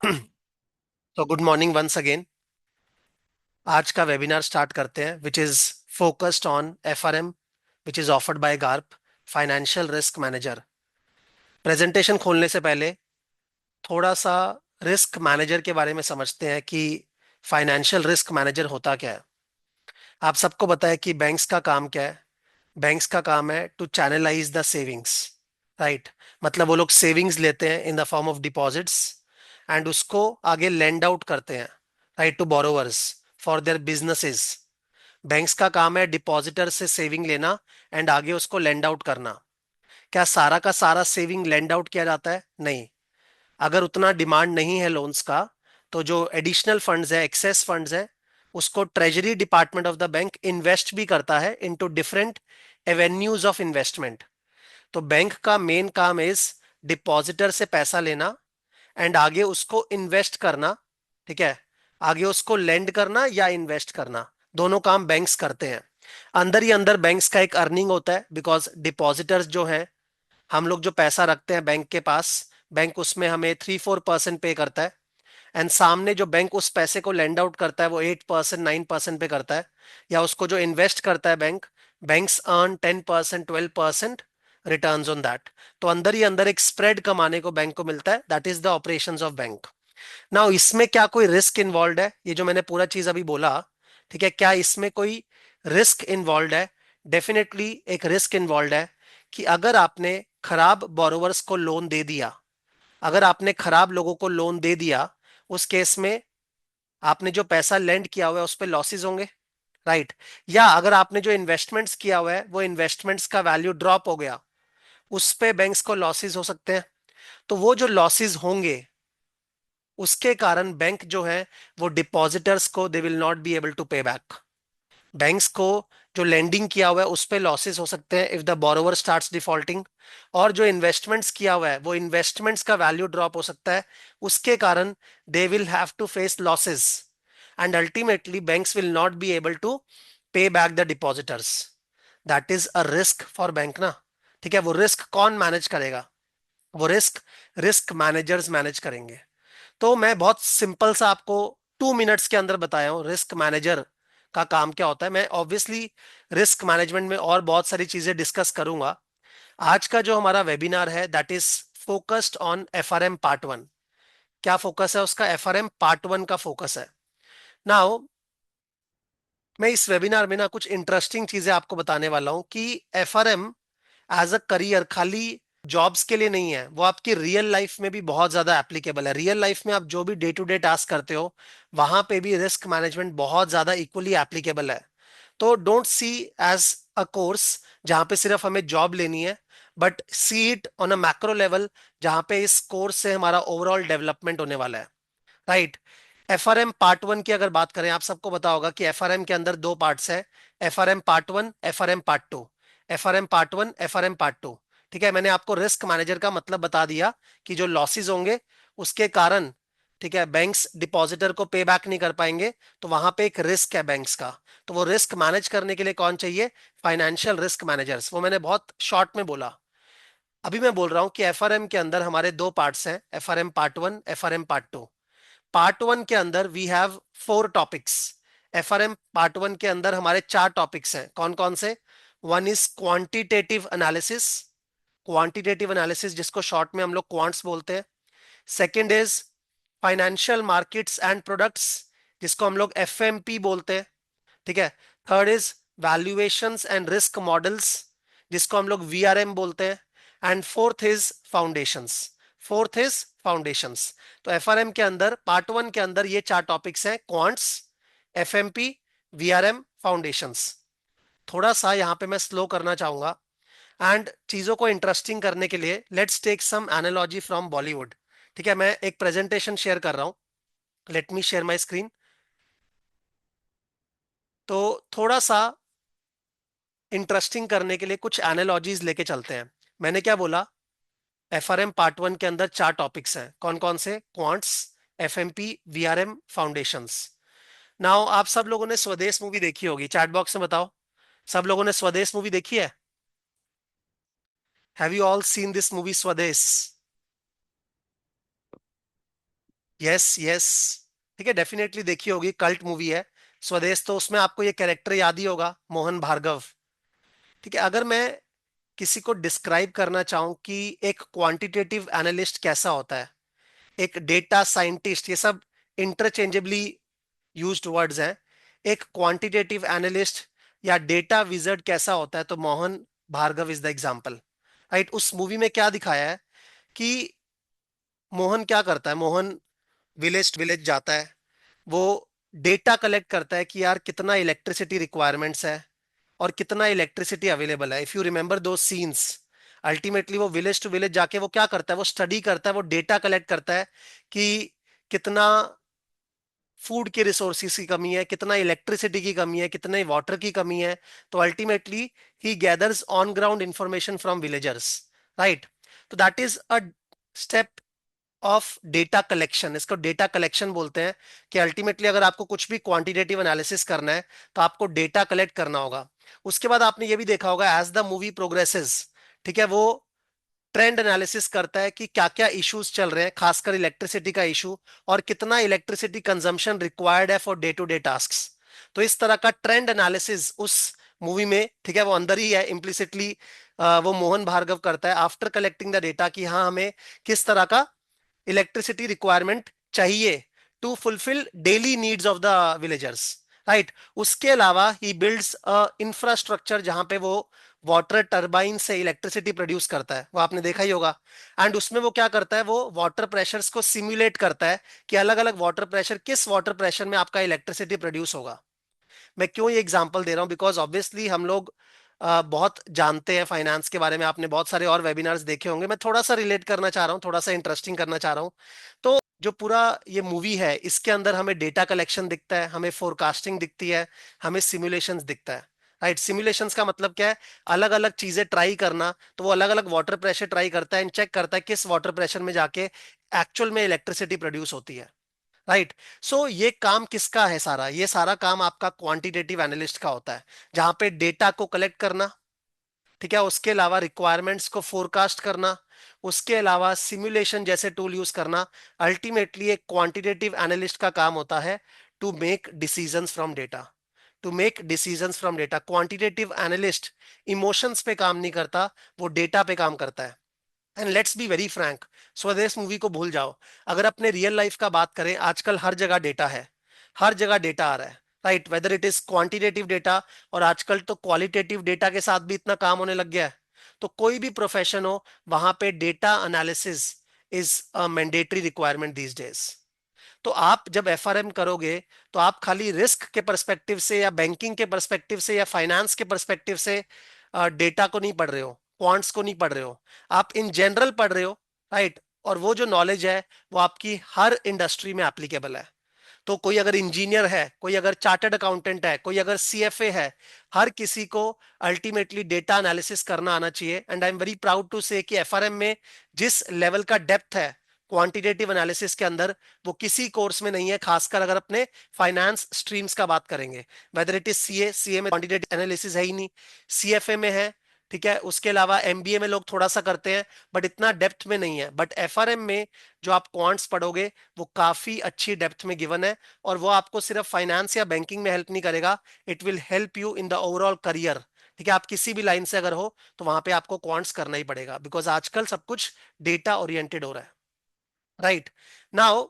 तो good morning once again. आज का वेबिनार स्टार्ट करते हैं which is focused on FRM which is offered by GARP financial risk manager. Presentation खोलने से पहले थोड़ा सा रिस्क मैनेजर के बारे में समझते हैं कि फाइनेंशियल रिस्क मैनेजर होता क्या है। आप सबको पता है कि बैंक्स का काम क्या है। बैंक्स का काम है to channelise the savings, right. मतलब वो लोग सेविंग्स लेते हैं in the form of deposits and उसको आगे लेंड आउट करते हैं, right, to borrowers for their businesses. Banks का काम है डिपॉजिटर से सेविंग लेना एंड आगे उसको लेंड आउट करना। क्या सारा का सारा सेविंग लेंड आउट किया जाता है? नहीं। अगर उतना डिमांड नहीं है लोन्स का तो जो एडिशनल फंड्स है, एक्सेस फंड्स है, उसको treasury department of the bank invest भी करता है into different avenues of investment. तो बैंक का मेन काम इज डिपॉजिटर से पैसा लेना एंड आगे उसको इन्वेस्ट करना। ठीक है, आगे उसको लेंड करना या इन्वेस्ट करना, दोनों काम बैंक्स करते हैं। अंदर ही अंदर बैंक्स का एक अर्निंग होता है बिकॉज डिपॉजिटर्स जो हैं, हम लोग जो पैसा रखते हैं बैंक के पास, बैंक उसमें हमें 3-4% पे करता है एंड सामने जो बैंक उस पैसे को लेंड आउट करता है वो 8% 9% पे करता है। या उसको जो इन्वेस्ट करता है bank, banks earn 10% 12% returns on that. तो अंदर ही अंदर एक स्प्रेड कमाने को बैंक को मिलता है, that is the operations of bank. Now इसमें क्या कोई रिस्क इन्वॉल्व है? ये जो मैंने पूरा चीज अभी बोला, ठीक है, क्या इसमें कोई रिस्क इन्वॉल्व है? डेफिनेटली एक रिस्क इन्वॉल्व है कि अगर आपने खराब बोरोवर्स को लोन दे दिया, अगर आपने खराब लोगों को लोन दे दिया, उस केस में आपने जो पैसा लेंड किया हुआ है उस पर लॉसेस होंगे, राइट। या अगर आपने जो इन्वेस्टमेंट्स किया हुआ है वो इन्वेस्टमेंट्स का वैल्यू ड्रॉप हो गया, उस पे बैंक्स को लॉसेस हो सकते हैं। तो वो जो लॉसेस होंगे उसके कारण बैंक जो है वो डिपॉजिटर्स को they will not be able to pay back. Banks को जो लेंडिंग किया हुआ है उस पे लॉसेस हो सकते हैं if the borrower starts defaulting. और जो इन्वेस्टमेंट्स किया हुआ है वो इन्वेस्टमेंट्स का वैल्यू ड्रॉप हो सकता है, उसके कारण they will have to face losses and ultimately banks will not be able to pay back the depositors. That is a risk for bank ना। ठीक है, वो रिस्क कौन मैनेज करेगा? वो रिस्क रिस्क मैनेजर्स मैनेज करेंगे। तो मैं बहुत सिंपल सा आपको 2 मिनट्स के अंदर बताया हूँ रिस्क मैनेजर का काम क्या होता है। मैं ऑब्वियसली रिस्क मैनेजमेंट में और बहुत सारी चीजें डिस्कस करूंगा। आज का जो हमारा वेबिनार है that is focused on FRM part one. क्या फोकस है उसका? एफआरएम पार्ट वन का फोकस है। नाउ मैं इस वेबिनार में ना कुछ इंटरेस्टिंग चीजें आपको बताने वाला हूं कि एफआरएम एज अ करियर खाली जॉब्स के लिए नहीं है, वो आपकी रियल लाइफ में भी बहुत ज्यादा एप्लीकेबल है। रियल लाइफ में आप जो भी डे टू डे टास्क करते हो वहां पे भी रिस्क मैनेजमेंट बहुत ज्यादा इक्वली एप्लीकेबल है। तो don't see as a course जहां पे सिर्फ हमें जॉब लेनी है, but see it on a macro level जहां पे इस कोर्स से हमारा ओवरऑल डेवलपमेंट होने वाला है, राइट। एफआरएम पार्ट वन की अगर बात करें, आप सबको पता होगा कि एफआरएम के अंदर दो पार्ट्स है, FRM part one, FRM part two. FRM part one, FRM part two. ठीक है, मैंने आपको रिस्क मैनेजर का मतलब बता दिया कि जो लॉसेस होंगे उसके कारण, ठीक है, बैंक्स डिपॉजिटर को पे बैक नहीं कर पाएंगे, तो वहां पे एक रिस्क है बैंक्स का। तो वो रिस्क मैनेज करने के लिए कौन चाहिए? Financial risk managers. वो मैंने बहुत शॉर्ट में बोला। अभी मैं बोल रहा हूं कि एफआरएम के अंदर हमारे दो पार्ट्स हैं, FRM part one, FRM part two. Part one के अंदर we have 4 topics. FRM part one के अंदर हमारे 4 टॉपिक्स हैं। कौन कौन से? One is quantitative analysis, quantitative analysis जिसको शॉर्ट में हम लोग क्वांट्स बोलते हैं। Second is financial markets and products, जिसको हम लोग एफएमपी बोलते हैं। ठीक है। Third is valuations and risk models, जिसको हम लोग वीआरएम बोलते हैं। And fourth is foundations, fourth is foundations. तो एफआरएम के अंदर पार्ट वन के अंदर ये 4 टॉपिक्स हैं, क्वांट्स, एफएमपी, वीआरएम, फाउंडेशंस। थोड़ा सा यहाँ पे मैं स्लो करना चाहूंगा एंड चीजों को इंटरेस्टिंग करने के लिए let's take some analogy from Bollywood. ठीक है, मैं एक प्रेजेंटेशन शेयर कर रहा हूँ, let me share my screen. तो थोड़ा सा इंटरेस्टिंग करने के लिए कुछ एनालॉजीज लेके चलते हैं। मैंने क्या बोला? एफआरएम पार्ट वन के अंदर 4 टॉपिक्स हैं, कौन कौन से? Quants, FMP, VRM, foundations. Now आप सब लोगों ने स्वदेश मूवी देखी होगी, चैट बॉक्स में बताओ। सब लोगों ने स्वदेश मूवी देखी है? Have you all seen this movie Swades? Yes yes. ठीक है, डेफिनेटली देखी होगी, कल्ट मूवी है स्वदेश, तो उसमें आपको ये कैरेक्टर याद ही होगा, मोहन भार्गव। ठीक है, अगर मैं किसी को डिस्क्राइब करना चाहूं कि एक क्वांटिटेटिव एनालिस्ट कैसा होता है, एक डेटा साइंटिस्ट, ये सब इंटरचेंजेबली यूज्ड वर्ड्स हैं। एक क्वांटिटेटिव एनालिस्ट या डेटा विजर्ड कैसा होता है, तो Mohan Bhargav is the example. Right, उस मूवी में क्या दिखाया है कि मोहन क्या करता है, मोहन विलेज विलेज जाता है, वो डेटा कलेक्ट करता है कि यार कितना इलेक्ट्रिसिटी रिक्वायरमेंट्स है और कितना इलेक्ट्रिसिटी अवेलेबल है। इफ यू रिमेंबर दो सीन्स, अल्टीमेटली वो विलेज टू विलेज जाके वो क्या करता है, वो स्टडी करता है, वो डेटा कलेक्ट करता है कि कितना फूड के रिसोर्सेज की कमी है, कितना इलेक्ट्रिसिटी की कमी है, कितने वाटर की कमी है। तो ultimately he gathers on ground information from villagers. Right, तो that is a step of data collection, इसको डेटा कलेक्शन बोलते हैं। कि अल्टीमेटली अगर आपको कुछ भी क्वांटिटेटिव एनालिसिस करना है तो आपको डेटा कलेक्ट करना होगा। उसके बाद आपने ये भी देखा होगा, एज द मूवी प्रोग्रेसेस, ठीक है, वो ट्रेंड एनालिसिस करता है कि क्या क्या इश्यूज चल रहे हैं, खासकर इलेक्ट्रिसिटी का इशू, और कितना इलेक्ट्रिसिटी कंजम्पशन रिक्वायर्ड है for day to day task. तो इस तरह का ट्रेंड एनालिसिस उस मूवी में, ठीक है, वो अंदर ही है इम्प्लिसिटली, वो मोहन भार्गव करता है आफ्टर कलेक्टिंग द डेटा कि हाँ हमें किस तरह का इलेक्ट्रिसिटी रिक्वायरमेंट चाहिए to fulfil daily needs of the villagers. Right, उसके अलावा ही बिल्ड्स इंफ्रास्ट्रक्चर जहां पे वो वाटर टरबाइन से इलेक्ट्रिसिटी प्रोड्यूस करता है, वो आपने देखा ही होगा। एंड उसमें वो क्या करता है, वो वाटर प्रेशर्स को सिमुलेट करता है कि अलग अलग वाटर प्रेशर, किस वाटर प्रेशर में आपका इलेक्ट्रिसिटी प्रोड्यूस होगा। मैं क्यों ये एग्जांपल दे रहा हूं, बिकॉज ऑब्वियसली हम लोग बहुत जानते हैं फाइनेंस के बारे में, आपने बहुत सारे और वेबिनार्स देखे होंगे, मैं थोड़ा सा रिलेट करना चाह रहा हूँ, थोड़ा सा इंटरेस्टिंग करना चाह रहा हूँ। तो जो पूरा ये मूवी है, इसके अंदर हमें डेटा कलेक्शन दिखता है, हमें फोरकास्टिंग दिखती है, हमें सिमुलेशंस दिखता है। राइट, सिमुलेशंस का मतलब क्या है, अलग अलग चीजें ट्राई करना। तो वो अलग अलग वाटर प्रेशर ट्राई करता है एंड चेक करता है किस वाटर प्रेशर में जाके एक्चुअल में इलेक्ट्रिसिटी प्रोड्यूस होती है। राइट, सो ये काम किसका है, सारा ये सारा काम आपका क्वांटिटेटिव एनालिस्ट का होता है, जहां पे डेटा को कलेक्ट करना, ठीक है, उसके अलावा रिक्वायरमेंट्स को फोरकास्ट करना, उसके अलावा सिमुलेशन जैसे टूल यूज करना। अल्टीमेटली एक क्वांटिटेटिव एनालिस्ट का काम होता है to make decisions from data, to make decisions from data. Quantitative analyst emotions पे काम नहीं करता, वो डेटा पे काम करता है। And let's be very Frank, स्वदेश मूवी को भूल जाओ, अगर अपने रियल लाइफ का बात करें, आजकल हर जगह डेटा है, हर जगह डेटा आ रहा है। Right, whether it is quantitative data, और आजकल तो क्वालिटेटिव डेटा के साथ भी इतना काम होने लग गया है। तो कोई भी प्रोफेशन हो, वहां पे data analysis is a mandatory requirement these days. तो आप जब एफआरएम करोगे, तो आप खाली रिस्क के पर्सपेक्टिव से या बैंकिंग के पर्सपेक्टिव से या फाइनेंस के पर्सपेक्टिव से डेटा को नहीं पढ़ रहे हो, क्वांट्स को नहीं पढ़ रहे हो, आप इन जनरल पढ़ रहे हो। राइट, और वो जो नॉलेज है वो आपकी हर इंडस्ट्री में एप्लीकेबल है। तो कोई अगर इंजीनियर है, कोई अगर चार्टर्ड अकाउंटेंट है, कोई अगर सीएफए है, हर किसी को अल्टीमेटली डेटा एनालिसिस करना आना चाहिए। And I am very proud to say कि एफआरएम में जिस लेवल का डेप्थ है क्वांटिटेटिव एनालिसिस के अंदर, वो किसी कोर्स में नहीं है, खासकर अगर अपने फाइनेंस स्ट्रीम्स का बात करेंगे। Whether it is CA, CA में क्वांटिटेटिव एनालिसिस है ही नहीं, सीएफए में है, ठीक है, उसके अलावा एमबीए में लोग थोड़ा सा करते हैं बट इतना डेप्थ में नहीं है। बट एफआरएम में जो आप क्वांट्स पढ़ोगे, वो काफी अच्छी डेप्थ में गिवन है, और वो आपको सिर्फ फाइनेंस या बैंकिंग में हेल्प नहीं करेगा, it will help you in the overall career. ठीक है, आप किसी भी लाइन से अगर हो, तो वहां पे आपको क्वांट्स करना ही पड़ेगा, बिकॉज आजकल सब कुछ डेटा ओरिएंटेड हो रहा है। राइट, नाउ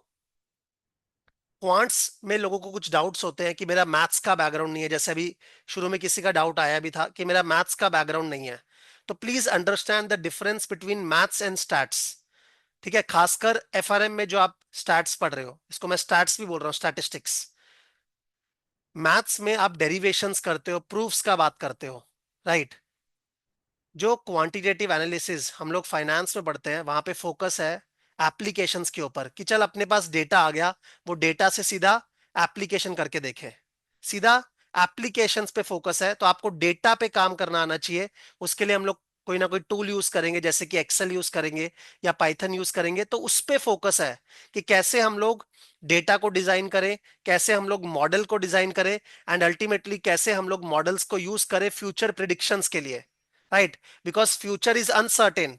क्वांट्स में लोगों को कुछ डाउट्स होते हैं कि मेरा मैथ्स का बैकग्राउंड नहीं है, जैसे अभी शुरू में किसी का डाउट आया भी था कि मेरा मैथ्स का बैकग्राउंड नहीं है। तो please understand the difference between maths and stats. ठीक है, खासकर एफआरएम में जो आप स्टैट्स पढ़ रहे हो, इसको मैं स्टैट्स भी बोल रहा हूँ, स्टैटिस्टिक्स। मैथ्स में आप डेरिवेशंस करते हो, प्रूफ्स का बात करते हो। राइट, जो क्वांटिटेटिव एनालिसिस हम लोग फाइनेंस में पढ़ते हैं, वहां पे फोकस है एप्लीकेशंस के ऊपर, कि चल अपने पास डेटा आ गया, वो डेटा से सीधा एप्लीकेशन करके देखें, सीधा एप्लीकेशंस पे फोकस है। तो आपको डेटा पे काम करना आना चाहिए। उसके लिए हम लोग कोई ना कोई टूल यूज करेंगे, जैसे कि एक्सेल यूज करेंगे या पाइथन यूज करेंगे। तो उस पे फोकस है कि कैसे हम लोग डेटा को डिजाइन करें, कैसे हम लोग मॉडल को डिजाइन करें, एंड अल्टीमेटली कैसे हम लोग मॉडल्स को यूज करें फ्यूचर प्रिडिक्शंस के लिए। Right, because future is uncertain,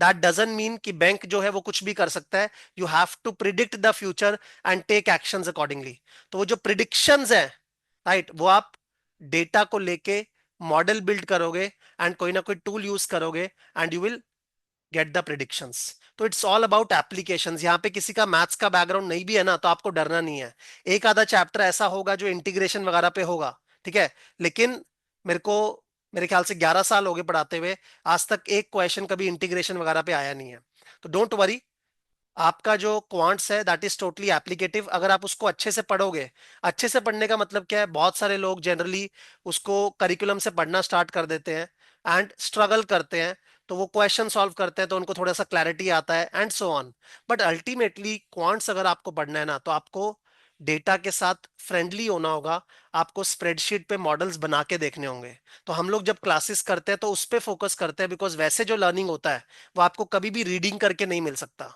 that doesn't mean कि बैंक जो है वो कुछ भी कर सकता है. You have to predict the future and take actions accordingly. तो वो जो प्रिडिक्शंस है, राइट, वो आप डेटा को लेके मॉडल बिल्ड करोगे एंड कोई ना कोई टूल यूज करोगे and you will get the predictions. तो इट्स ऑल अबाउट एप्लीकेशंस. यहाँ पे किसी का मैथ्स का बैकग्राउंड नहीं भी है ना, तो आपको डरना नहीं है. एक आधा चैप्टर ऐसा होगा जो इंटीग्रेशन वगैरह पे होगा, ठीक है, लेकिन मेरे को मेरे ख्याल से 11 साल हो गए पढ़ाते हुए, आज तक एक क्वेश्चन कभी इंटीग्रेशन वगैरह पे आया नहीं है. तो डोंट वरी, आपका जो क्वांट्स है दैट इज टोटली एप्लीकेटिव. अगर आप उसको अच्छे से पढ़ोगे, अच्छे से पढ़ने का मतलब क्या है, बहुत सारे लोग जनरली उसको करिकुलम से पढ़ना स्टार्ट कर देते हैं एंड स्ट्रगल करते हैं. तो वो क्वेश्चन सॉल्व करते हैं तो उनको थोड़ा सा क्लैरिटी आता है and so on. But ultimately quants अगर आपको पढ़ना है ना, तो आपको डेटा के साथ फ्रेंडली होना होगा. आपको स्प्रेडशीट पे मॉडल्स बना के देखने होंगे. तो हम लोग जब क्लासेस करते हैं तो उस पे फोकस करते हैं, बिकॉज वैसे जो लर्निंग होता है वो आपको कभी भी रीडिंग करके नहीं मिल सकता.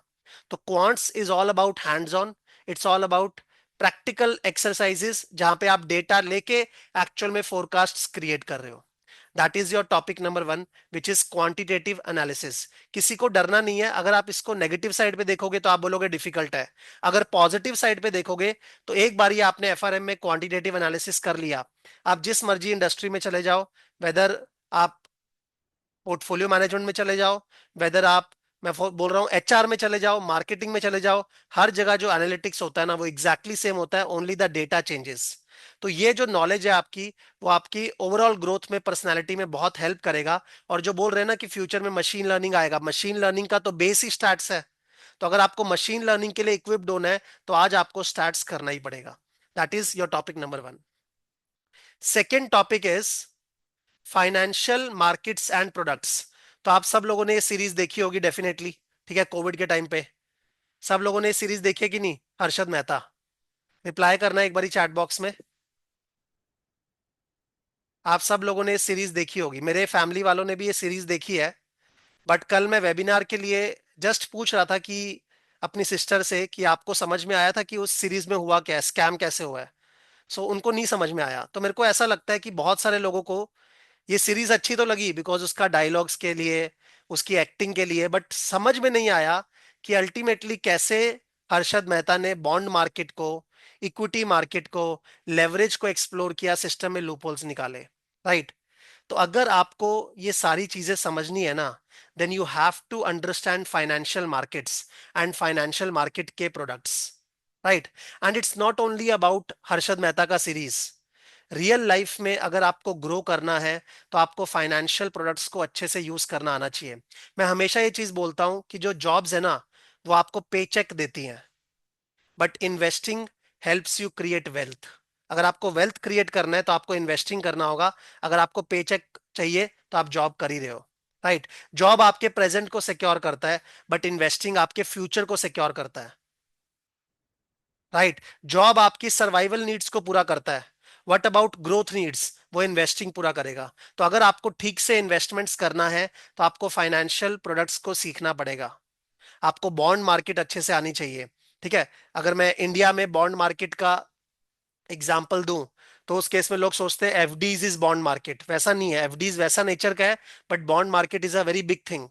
तो quants is all about hands on. It's all about practical exercises जहां पे आप डेटा लेके एक्चुअल में फोरकास्ट क्रिएट कर रहे हो. That is your topic number 1, which is quantitative analysis. किसी को डरना नहीं है. अगर आप इसको नेगेटिव साइड पे देखोगे तो आप बोलोगे डिफिकल्ट है. अगर पॉजिटिव साइड पे देखोगे तो एक बार ही आपने एफआरएम में क्वांटिटेटिव एनालिसिस कर लिया, आप जिस मर्जी इंडस्ट्री में चले जाओ, वेदर आप पोर्टफोलियो मैनेजमेंट में चले जाओ, वेदर आप, बोल रहा हूँ एचआर में चले जाओ, मार्केटिंग में चले जाओ, हर जगह जो एनालिटिक्स होता है ना वो एग्जैक्टली सेम होता है, ओनली द डेटा चेंजेस. तो ये जो नॉलेज है आपकी, वो आपकी ओवरऑल ग्रोथ में, पर्सनैलिटी में बहुत हेल्प करेगा. और जो बोल रहे हैं ना कि फ्यूचर में मशीन लर्निंग आएगा, मशीन लर्निंग का तो बेस ही स्टैट्स है. तो अगर आपको मशीन लर्निंग के लिए इक्विप्ड होना है तो आज आपको स्टैट्स करना ही पड़ेगा. That is your topic number 1. Second topic is financial markets and products. तो आप सब लोगों ने ये सीरीज देखी होगी डेफिनेटली, ठीक है, कोविड के टाइम पे. सब लोगों ने ये सीरीज देखी है कि नहीं? हर्षद मेहता, रिप्लाई करना एक बारी चैट बॉक्स में. आप सब लोगों ने ये सीरीज देखी होगी, मेरे फैमिली वालों ने भी ये सीरीज देखी है. बट कल मैं वेबिनार के लिए जस्ट पूछ रहा था कि अपनी सिस्टर से कि आपको समझ में आया था कि उस सीरीज में हुआ क्या है, स्कैम कैसे हुआ है. सो उनको नहीं समझ में आया. तो मेरे को ऐसा लगता है कि बहुत सारे लोगों को ये सीरीज अच्छी तो लगी बिकॉज उसका डायलॉग्स के लिए, उसकी एक्टिंग के लिए, बट समझ में नहीं आया कि अल्टीमेटली कैसे हर्षद मेहता ने बॉन्ड मार्केट को, इक्विटी मार्केट को, लेवरेज को एक्सप्लोर किया, सिस्टम में लूपहोल्स निकाले, राइट. तो अगर आपको ये सारी चीजें समझनी है ना, then you have to understand financial markets and financial market के products, right. And it's not only about Harshad Mehta का सीरीज. रियल लाइफ में अगर आपको ग्रो करना है तो आपको फाइनेंशियल प्रोडक्ट्स को अच्छे से यूज करना आना चाहिए. मैं हमेशा ये चीज बोलता हूं कि जो जॉब्स है ना वो आपको पे चेक देती हैं, but investing helps you create wealth. अगर आपको वेल्थ क्रिएट करना है तो आपको इन्वेस्टिंग करना होगा. अगर आपको पे चेक चाहिए तो आप जॉब कर ही रहे हो, राइट. जॉब आपके प्रेजेंट को सिक्योर करता है, बट इन्वेस्टिंग आपके फ्यूचर को सिक्योर करता है, राइट. जॉब आपकी सर्वाइवल नीड्स को पूरा करता है. व्हाट अबाउट ग्रोथ नीड्स, वो इन्वेस्टिंग पूरा करेगा. तो अगर आपको ठीक से इन्वेस्टमेंट्स करना है तो आपको फाइनेंशियल प्रोडक्ट्स को सीखना पड़ेगा. आपको बॉन्ड मार्केट अच्छे से आनी चाहिए, ठीक है. अगर मैं इंडिया में बॉन्ड मार्केट का एग्जाम्पल दूं तो उस केस में लोग सोचते हैं एफडीज इज बॉन्ड मार्केट. वैसा नहीं है, एफडीज वैसा नेचर का है, but bond market is a very big thing.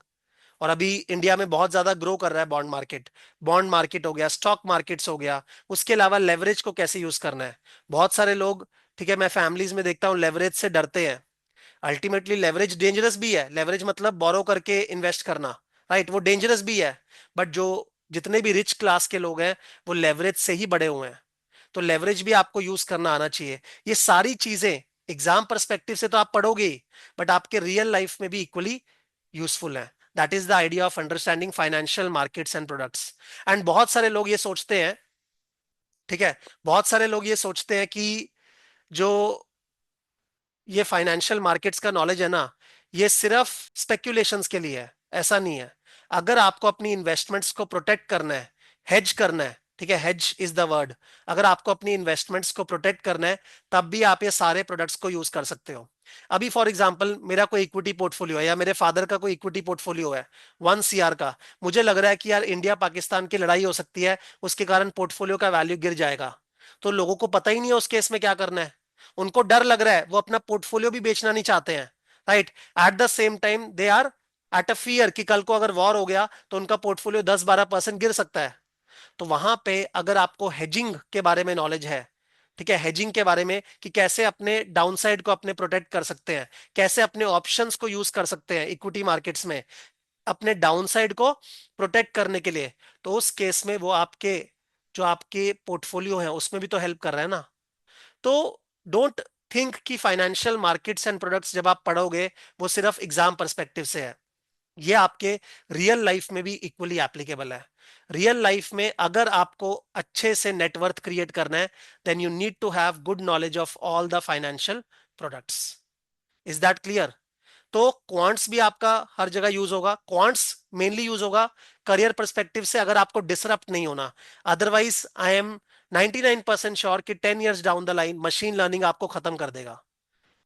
और अभी इंडिया में बहुत ज्यादा ग्रो कर रहा है बॉन्ड मार्केट. बॉन्ड मार्केट हो गया, स्टॉक मार्केट्स हो गया. उसके अलावा लेवरेज को कैसे यूज करना है. बहुत सारे लोग, ठीक है, मैं फैमिलीज में देखता हूँ लेवरेज से डरते हैं. अल्टीमेटली लेवरेज डेंजरस भी है. लेवरेज मतलब बोरो करके इन्वेस्ट करना, राइट, वो डेंजरस भी है. बट जो जितने भी रिच क्लास के लोग हैं वो लेवरेज से ही बड़े हुए हैं. तो लेवरेज भी आपको यूज करना आना चाहिए. ये सारी चीजें एग्जाम परस्पेक्टिव से तो आप पढ़ोगे ही, बट आपके रियल लाइफ में भी इक्वली यूजफुल है. That is the idea of understanding financial markets and products. And बहुत सारे लोग ये सोचते हैं, ठीक है, बहुत सारे लोग ये सोचते हैं कि जो ये फाइनेंशियल मार्केट्स का नॉलेज है ना, ये सिर्फ स्पेक्यूलेशंस के लिए है. ऐसा नहीं है. अगर आपको अपनी इन्वेस्टमेंट्स को प्रोटेक्ट करना है, हेज करना है, ठीक है, हेज इज द वर्ड. अगर आपको अपनी इन्वेस्टमेंट्स को प्रोटेक्ट करना है तब भी आप ये सारे प्रोडक्ट्स को यूज कर सकते हो. अभी फॉर एग्जांपल मेरा कोई इक्विटी पोर्टफोलियो है या मेरे फादर का कोई इक्विटी पोर्टफोलियो है 1 CR का. मुझे लग रहा है कि यार इंडिया पाकिस्तान की लड़ाई हो सकती है, उसके कारण पोर्टफोलियो का वैल्यू गिर जाएगा. तो लोगों को पता ही नहीं है उस केस में क्या करना है. उनको डर लग रहा है, वो अपना पोर्टफोलियो भी बेचना नहीं चाहते हैं, right. At the same time they are at a fear कि कल को अगर वॉर हो गया तो उनका पोर्टफोलियो 10-12% गिर सकता है। तो वहां पे अगर आपको हेजिंग के बारे में नॉलेज है, ठीक है, हेजिंग के बारे में कि कैसे अपने डाउनसाइड को अपने प्रोटेक्ट कर सकते हैं, कैसे अपने ऑप्शंस को यूज कर सकते हैं इक्विटी मार्केट्स में अपने डाउनसाइड को प्रोटेक्ट करने के लिए, तो उस केस में वो आपके जो आपके पोर्टफोलियो है उसमें भी तो हेल्प कर रहा है ना। तो डोंट थिंक कि फाइनेंशियल मार्केट्स एंड प्रोडक्ट्स जब आप पढ़ोगे वो सिर्फ एग्जाम पर्सपेक्टिव से है, ये आपके रियल लाइफ में भी इक्वली एप्लीकेबल है। रियल लाइफ में अगर आपको अच्छे से नेटवर्थ क्रिएट करना है, then you need to have good knowledge of all the financial products. Is that clear? तो क्वांट्स भी आपका हर जगह यूज होगा, क्वांट्स मेनली यूज होगा करियर पर्सपेक्टिव से अगर आपको डिसरप्ट नहीं होना। अदरवाइज आई एम 99% श्योर कि 10 years down the line machine learning आपको खत्म कर देगा।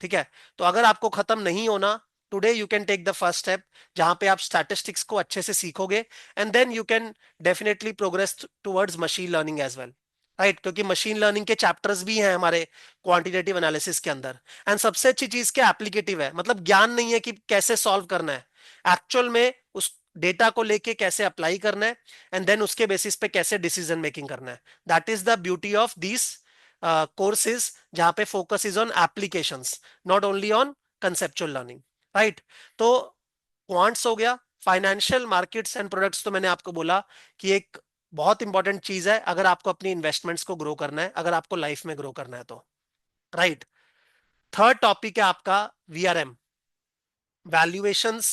ठीक है, तो अगर आपको खत्म नहीं होना, today you can take the first step जहां पे आप स्टैटिस्टिक्स को अच्छे से सीखोगे, and then you can definitely progress towards machine learning as well. Right, क्योंकि मशीन लर्निंग के चैप्टर्स भी हैं हमारे क्वांटिटेटिव एनालिसिस के अंदर। एंड सबसे अच्छी चीज क्या, एप्लीकेटिव है, मतलब ज्ञान नहीं है कि कैसे सॉल्व करना है, एक्चुअल में उस डेटा को लेके कैसे अप्लाई करना है, एंड देन उसके बेसिस पे कैसे डिसीजन मेकिंग करना है। That is the beauty of this courses जहां पे focus is on applications, not only on conceptual learning. Right, तो क्वांट्स हो गया, फाइनेंशियल मार्केट्स एंड प्रोडक्ट्स तो मैंने आपको बोला कि एक बहुत इंपॉर्टेंट चीज है अगर आपको अपनी इन्वेस्टमेंट्स को ग्रो करना है, अगर आपको लाइफ में ग्रो करना है तो। राइट, थर्ड टॉपिक है आपका VRM, valuations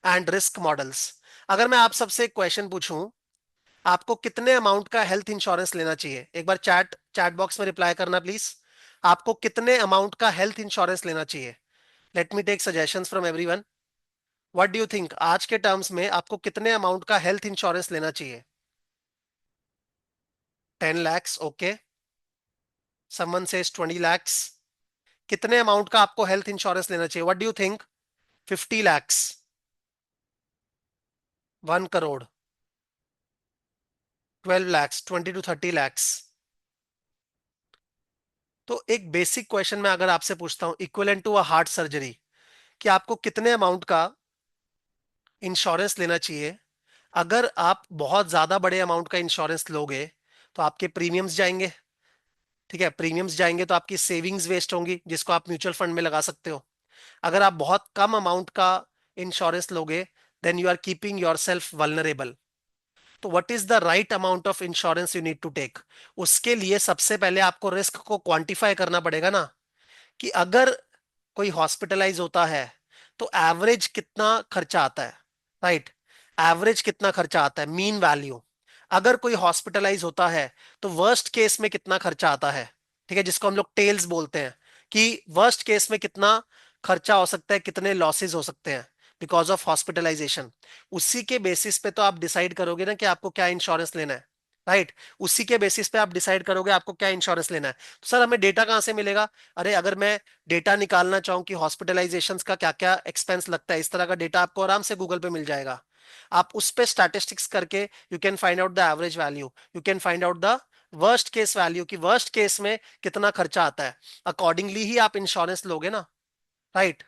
and risk models. अगर मैं आप सबसे एक क्वेश्चन पूछूं, आपको कितने अमाउंट का हेल्थ इंश्योरेंस लेना चाहिए, एक बार चैट चैट बॉक्स में रिप्लाई करना प्लीज। आपको कितने अमाउंट का हेल्थ इंश्योरेंस लेना चाहिए? Let me take suggestions from everyone. What do you think, आज के टर्म्स में आपको कितने अमाउंट का हेल्थ इंश्योरेंस लेना चाहिए? 10 lakhs, okay. Someone says 20 lakhs। कितने अमाउंट का आपको हेल्थ इंश्योरेंस लेना चाहिए, what do you think? 50 lakhs, 1 crore, 12 lakhs, 20 to 30 lakhs। तो एक बेसिक क्वेश्चन मैं अगर आपसे पूछता हूं equivalent to a heart surgery, कि आपको कितने अमाउंट का इंश्योरेंस लेना चाहिए? अगर आप बहुत ज्यादा बड़े अमाउंट का इंश्योरेंस लोगे तो आपके प्रीमियम्स जाएंगे, ठीक है, प्रीमियम्स जाएंगे तो आपकी सेविंग्स वेस्ट होंगी जिसको आप म्यूचुअल फंड में लगा सकते हो। अगर आप बहुत कम अमाउंट का इंश्योरेंस लोगे, then you are keeping your self vulnerable. तो what is the right amount of insurance you need to take? उसके लिए सबसे पहले आपको रिस्क को क्वांटिफाई करना पड़ेगा ना, कि अगर कोई हॉस्पिटलाइज होता है तो एवरेज कितना खर्चा आता है। राइट, एवरेज कितना खर्चा आता है, मीन वैल्यू। अगर कोई हॉस्पिटलाइज होता है तो वर्स्ट केस में कितना खर्चा आता है, ठीक है, जिसको हम लोग टेल्स बोलते हैं, कि वर्स्ट केस में कितना खर्चा हो सकता है, कितने लॉसेस हो सकते हैं बिकॉज ऑफ हॉस्पिटलाइजेशन। उसी के बेसिस पे तो आप डिसाइड करोगे ना कि आपको क्या इंश्योरेंस लेना है। राइट, उसी के बेसिस पे आप डिसाइड करोगे आपको क्या इंश्योरेंस लेना है। तो सर हमें डेटा कहाँ से मिलेगा? अरे अगर मैं डेटा निकालना चाहूँ कि हॉस्पिटलाइजेशन का क्या क्या एक्सपेंस लगता है, इस तरह का डेटा आपको आराम से गूगल पे मिल जाएगा। आप उस पे स्टैटिस्टिक्स करके you can find out the average value, you can find out the worst case value, कि वर्स्ट केस में कितना खर्चा आता है। अकॉर्डिंगली ही आप इंश्योरेंस लोगे ना। राइट,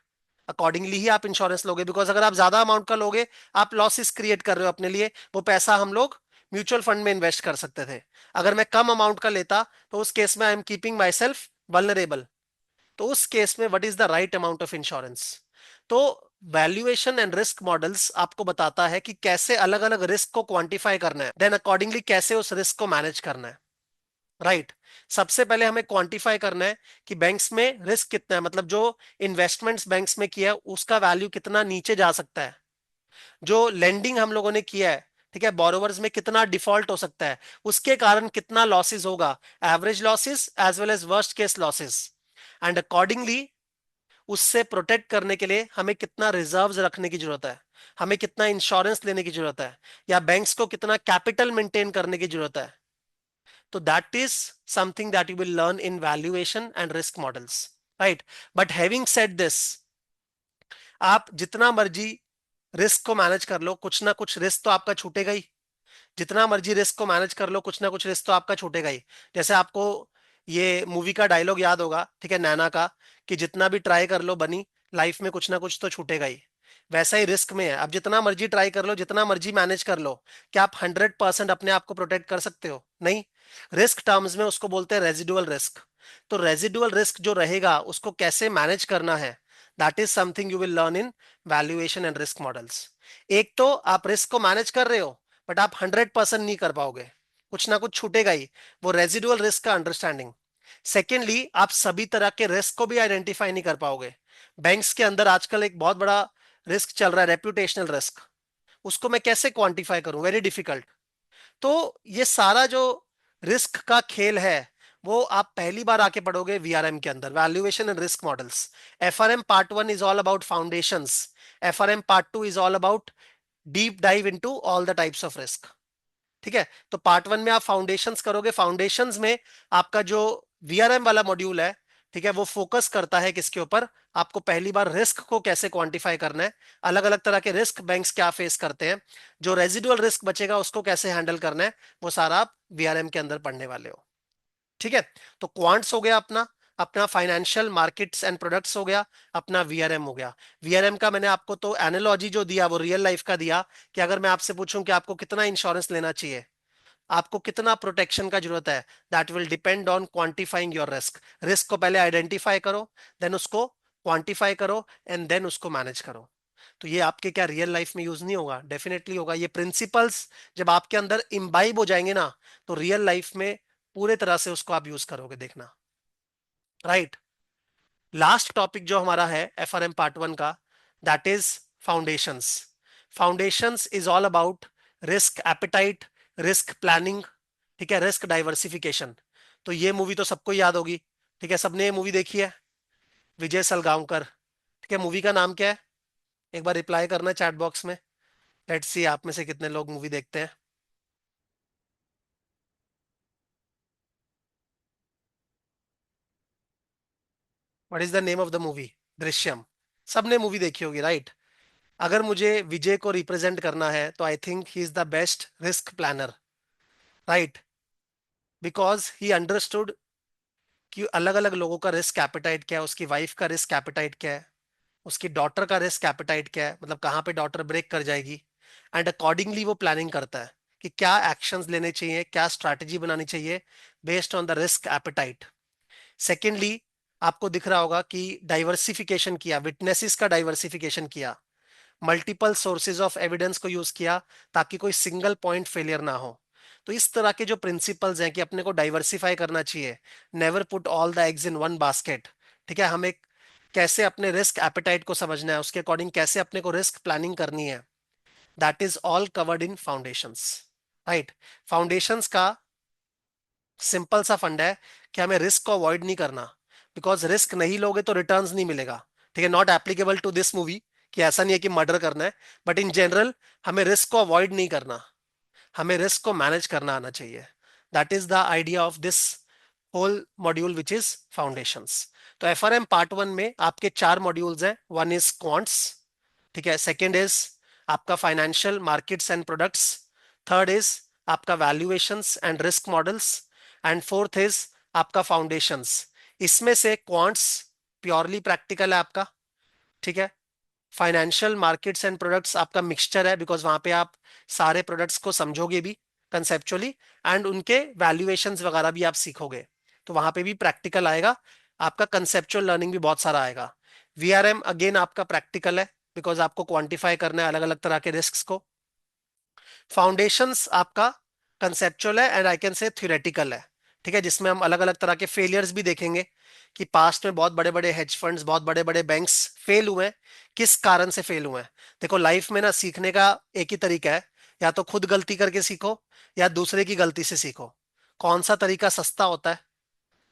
अकॉर्डिंगली ही आप इंश्योरेंस लोगे, बिकॉज अगर आप ज्यादा अमाउंट का लोगे आप लॉसेस क्रिएट कर रहे हो अपने लिए, वो पैसा हम लोग म्यूचुअल फंड में इन्वेस्ट कर सकते थे। अगर मैं कम अमाउंट का लेता तो उस केस में I am keeping my self vulnerable. तो उस केस में what is the right amount of insurance? तो वैल्यूएशन एंड रिस्क मॉडल्स आपको बताता है कि कैसे अलग अलग रिस्क को क्वांटिफाई करना है, देन अकॉर्डिंगली कैसे उस रिस्क को मैनेज करना है। राइट, सबसे पहले हमें क्वांटिफाई करना है कि बैंक्स में रिस्क कितना है, मतलब जो इन्वेस्टमेंट्स बैंक्स में किया है उसका वैल्यू कितना नीचे जा सकता है, जो लेंडिंग हम लोगों ने किया है, ठीक है, बोरोवर्स में कितना डिफॉल्ट हो सकता है, उसके कारण कितना लॉसेस होगा, average losses as well as worst case losses. And accordingly उससे प्रोटेक्ट करने के लिए हमें कितना रिजर्व्स रखने की जरूरत है, हमें कितना इंश्योरेंस लेने की जरूरत है, या बैंक्स को कितना कैपिटल मेंटेन करने की जरूरत है। तो that is something that you will learn in valuation and risk models, right? But having said this, आप जितना मर्जी रिस्क को मैनेज कर लो, कुछ ना कुछ रिस्क तो आपका छूटेगा ही। जितना मर्जी रिस्क को मैनेज कर लो, कुछ ना कुछ रिस्क तो आपका छूटेगा ही। जैसे आपको ये मूवी का डायलॉग याद होगा, ठीक है, नैना का, कि जितना भी ट्राई कर लो बनी, लाइफ में कुछ ना कुछ तो छूटेगा ही। वैसा ही रिस्क में है। अब जितना मर्जी ट्राई कर लो, जितना मर्जी मैनेज कर लो, क्या आप 100% अपने आप को प्रोटेक्ट कर सकते हो? नहीं। रिस्क टर्म्स में उसको बोलते हैं रेजिडुअल रिस्क। तो रेजिडुअल रिस्क जो रहेगा उसको कैसे मैनेज करना है, that is something you will learn in valuation and risk models. एक तो आप रिस्क को मैनेज कर रहे हो, बट आप 100% नहीं कर पाओगे, कुछ ना कुछ छूटेगा ही, वो रेजिडुअल रिस्क का अंडरस्टैंडिंग। सेकेंडली, आप सभी तरह के रिस्क को भी आइडेंटिफाई नहीं कर पाओगे। बैंक्स के अंदर आजकल एक बहुत बड़ा रिस्क चल रहा है, रेप्यूटेशनल रिस्क। उसको मैं कैसे क्वांटिफाई करूं? Very difficult. तो ये सारा जो रिस्क का खेल है, वो आप पहली बार आके पढ़ोगे वीआरएम के अंदर, valuation and risk models. FRM part 1 is all about foundations. FRM part 2 is all about deep dive into all the types of risk. ठीक है, तो पार्ट 1 में आप फाउंडेशंस करोगे। फाउंडेशंस में आपका जो वीआरएम वाला मॉड्यूल है, ठीक है, वो फोकस करता है किसके ऊपर? आपको पहली बार रिस्क को कैसे क्वांटिफाई करना है, अलग अलग तरह के रिस्क बैंक्स क्या फेस करते हैं, जो रेजिडुअल रिस्क बचेगा उसको कैसे हैंडल करना है, वो सारा आप वीआरएम के अंदर पढ़ने वाले हो। ठीक है, तो क्वांट्स हो गया अपना, अपना फाइनेंशियल मार्केट्स एंड प्रोडक्ट्स हो गया, अपना वीआरएम हो गया। वीआरएम का मैंने आपको तो एनालॉजी जो दिया वो रियल लाइफ का दिया, कि अगर मैं आपसे पूछूं कि आपको कितना इंश्योरेंस लेना चाहिए, आपको कितना प्रोटेक्शन का जरूरत है, that will depend on quantifying your risk. Risk को पहले आइडेंटिफाई करो, देन उसको क्वांटिफाई करो, एंड देन उसको मैनेज करो। तो ये आपके क्या रियल लाइफ में यूज नहीं होगा? डेफिनेटली होगा। ये प्रिंसिपल्स जब आपके अंदर इम्बाइब हो जाएंगे ना, तो रियल लाइफ में पूरे तरह से उसको आप यूज करोगे, देखना। राइट। लास्ट टॉपिक जो हमारा है एफआरएम पार्ट 1 का, that is foundations. Foundations is all about risk appetite, risk planning, ठीक है, रिस्क डाइवर्सिफिकेशन। तो ये मूवी तो सबको याद होगी, ठीक है, सबने ये मूवी देखी है, विजय सलगांवकर। ठीक है, मूवी का नाम क्या है? एक बार रिप्लाई करना चैट बॉक्स में। लेट्स सी आप में से कितने लोग मूवी देखते हैं। What is the name of the movie? Drishyam. सबने मूवी देखी होगी, राइट? अगर मुझे विजय को रिप्रेजेंट करना है तो I think he is the best risk planner, right? Because he understood कि अलग अलग लोगों का रिस्क एपेटाइट क्या है, उसकी वाइफ का रिस्क एपेटाइट क्या है, उसकी डॉटर का रिस्क एपेटाइट क्या है, मतलब कहाँ पे डॉटर ब्रेक कर जाएगी, एंड अकॉर्डिंगली वो प्लानिंग करता है कि क्या एक्शंस लेने चाहिए, क्या स्ट्रैटेजी बनानी चाहिए based on the risk appetite. Secondly, आपको दिख रहा होगा कि डाइवर्सिफिकेशन किया, विटनेसेस का डाइवर्सिफिकेशन किया, मल्टीपल सोर्सेज ऑफ एविडेंस को यूज किया, ताकि कोई सिंगल पॉइंट फेलियर ना हो। तो इस तरह के जो प्रिंसिपल्स हैं कि अपने को डाइवर्सिफाई करना चाहिए, never put all the eggs in one basket. ठीक है, हमें कैसे अपने रिस्क एपेटाइट को समझना है, उसके अकॉर्डिंग कैसे अपने को रिस्क प्लानिंग करनी है, that is all covered in foundations. Right. Foundations का सिंपल सा फंड है कि हमें रिस्क को अवॉइड नहीं करना, बिकॉज रिस्क नहीं लोगे तो रिटर्न्स नहीं मिलेगा। ठीक है, not applicable to this movie, कि ऐसा नहीं है कि मर्डर करना है, बट इन जनरल हमें रिस्क को अवॉइड नहीं करना, हमें रिस्क को मैनेज करना आना चाहिए। That is the idea of this whole module which is foundations. तो एफआरएम पार्ट 1 में आपके 4 मॉड्यूल्स हैं। वन इज क्वांट्स, ठीक है, सेकेंड इज आपका financial markets and products, third is आपका valuations and risk models, and fourth is आपका foundations. इसमें से क्वांट्स प्योरली प्रैक्टिकल है आपका, ठीक है। फाइनेंशियल मार्केट्स एंड प्रोडक्ट्स आपका मिक्सचर है, बिकॉज वहां पे आप सारे प्रोडक्ट्स को समझोगे भी कंसेप्चुअली, एंड उनके वैल्यूएशंस वगैरह भी आप सीखोगे, तो वहां पे भी प्रैक्टिकल आएगा, आपका कंसेप्चुअल लर्निंग भी बहुत सारा आएगा। वीआरएम अगेन आपका प्रैक्टिकल है, बिकॉज आपको क्वांटिफाई करना है अलग अलग तरह के रिस्क को। फाउंडेशंस आपका कंसेप्चुअल है and I can say theoretical है, ठीक है, जिसमें हम अलग अलग तरह के फेलियर्स भी देखेंगे, कि पास्ट में बहुत बड़े बड़े हेज फंड्स, बहुत बड़े बड़े बैंक्स फेल हुए हैं, किस कारण से फेल हुए हैं। देखो, लाइफ में ना सीखने का एक ही तरीका है, या तो खुद गलती करके सीखो, या दूसरे की गलती से सीखो। कौन सा तरीका सस्ता होता है?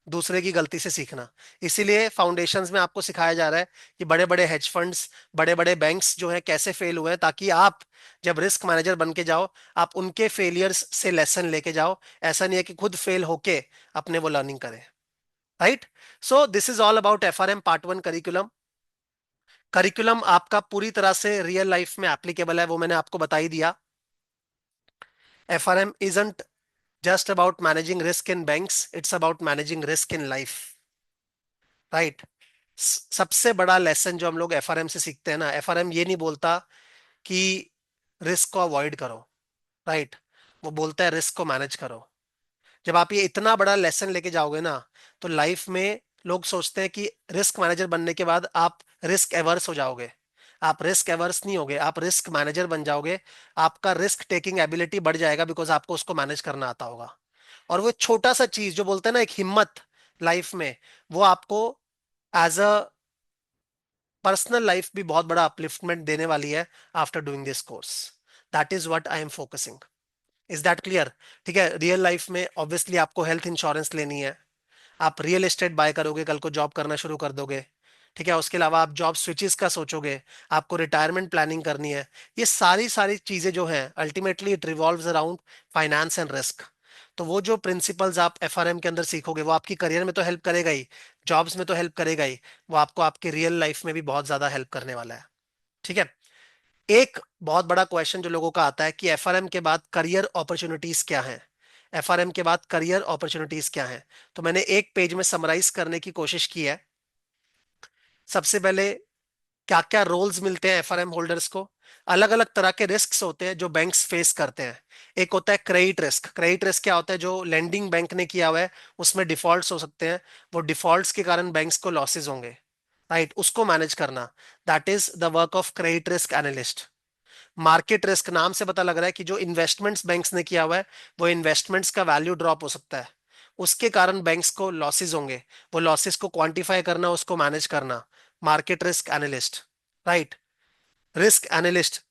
दूसरे की गलती से सीखना। इसीलिए फाउंडेशंस में आपको सिखाया जा रहा है कि बड़े बड़े हेज फंड्स, बड़े बड़े बैंक्स जो हैं कैसे फेल हुए हैं, ताकि आप जब रिस्क मैनेजर बन के जाओ, आप उनके फेलियर्स से लेसन लेके जाओ। ऐसा नहीं है कि खुद फेल होके अपने वो लर्निंग करें। Right. So this is all about FRM part 1 curriculum. Curriculum आपका पूरी तरह से रियल लाइफ में एप्लीकेबल है, वो मैंने आपको बता ही दिया। FRM isn't just about managing risk in banks, it's about managing risk in life, right? सबसे बड़ा लेसन जो हम लोग एफआरएम से सीखते हैं ना, एफआरएम ये नहीं बोलता कि रिस्क को अवॉइड करो, राइट, वो बोलता है रिस्क को मैनेज करो। जब आप ये इतना बड़ा लेसन लेके जाओगे ना, तो लाइफ में लोग सोचते हैं कि रिस्क मैनेजर बनने के बाद आप रिस्क एवर्स हो जाओगे। आप रिस्क एवर्स नहीं होगे, आप रिस्क मैनेजर बन जाओगे। आपका रिस्क टेकिंग एबिलिटी बढ़ जाएगा, बिकॉज आपको उसको मैनेज करना आता होगा। और वो छोटा सा चीज जो बोलते हैं ना, एक हिम्मत लाइफ में, वो आपको एज अ पर्सनल लाइफ भी बहुत बड़ा अपलिफ्टमेंट देने वाली है after doing this course. That is what I am focusing. Is that clear? ठीक है, रियल लाइफ में ऑब्वियसली आपको हेल्थ इंश्योरेंस लेनी है। आप रियल एस्टेट बाय करोगे, कल को जॉब करना शुरू कर दोगे। ठीक है, उसके अलावा आप जॉब स्विचेस का सोचोगे, आपको रिटायरमेंट प्लानिंग करनी है। ये सारी सारी चीजें जो हैं, ultimately it revolves around finance and risk. तो वो जो प्रिंसिपल्स आप एफआरएम के अंदर सीखोगे, वो आपकी करियर में तो हेल्प करेगा ही, जॉब्स में तो हेल्प करेगा ही, वो आपको आपके रियल लाइफ में भी बहुत ज्यादा हेल्प करने वाला है। ठीक है। एक बहुत बड़ा क्वेश्चन जो लोगों का आता है कि एफआरएम के बाद करियर अपॉर्चुनिटीज क्या हैं। एफआरएम के बाद करियर अपॉर्चुनिटीज क्या हैं? तो मैंने एक पेज में समराइज करने की कोशिश की है। सबसे पहले, क्या क्या रोल्स मिलते हैं एफआरएम होल्डर्स को। अलग अलग तरह के रिस्क होते हैं जो बैंक्स फेस करते हैं। एक होता है क्रेडिट रिस्क। क्रेडिट रिस्क क्या होता है? जो लेंडिंग बैंक ने किया हुआ है, उसमें डिफॉल्ट्स हो सकते हैं। वो डिफॉल्ट्स के कारण बैंक्स को लॉसेस होंगे, राइट, उसको मैनेज करना, that is the work of credit risk analyst. Market risk, नाम से पता लग रहा है कि जो इन्वेस्टमेंट्स बैंक्स ने किया हुआ है, वो इन्वेस्टमेंट्स का वैल्यू ड्रॉप हो सकता है, उसके कारण बैंक्स को लॉसेस होंगे। वो लॉसेस को क्वांटिफाई करना, उसको मैनेज करना, market risk analyst, right. Risk analyst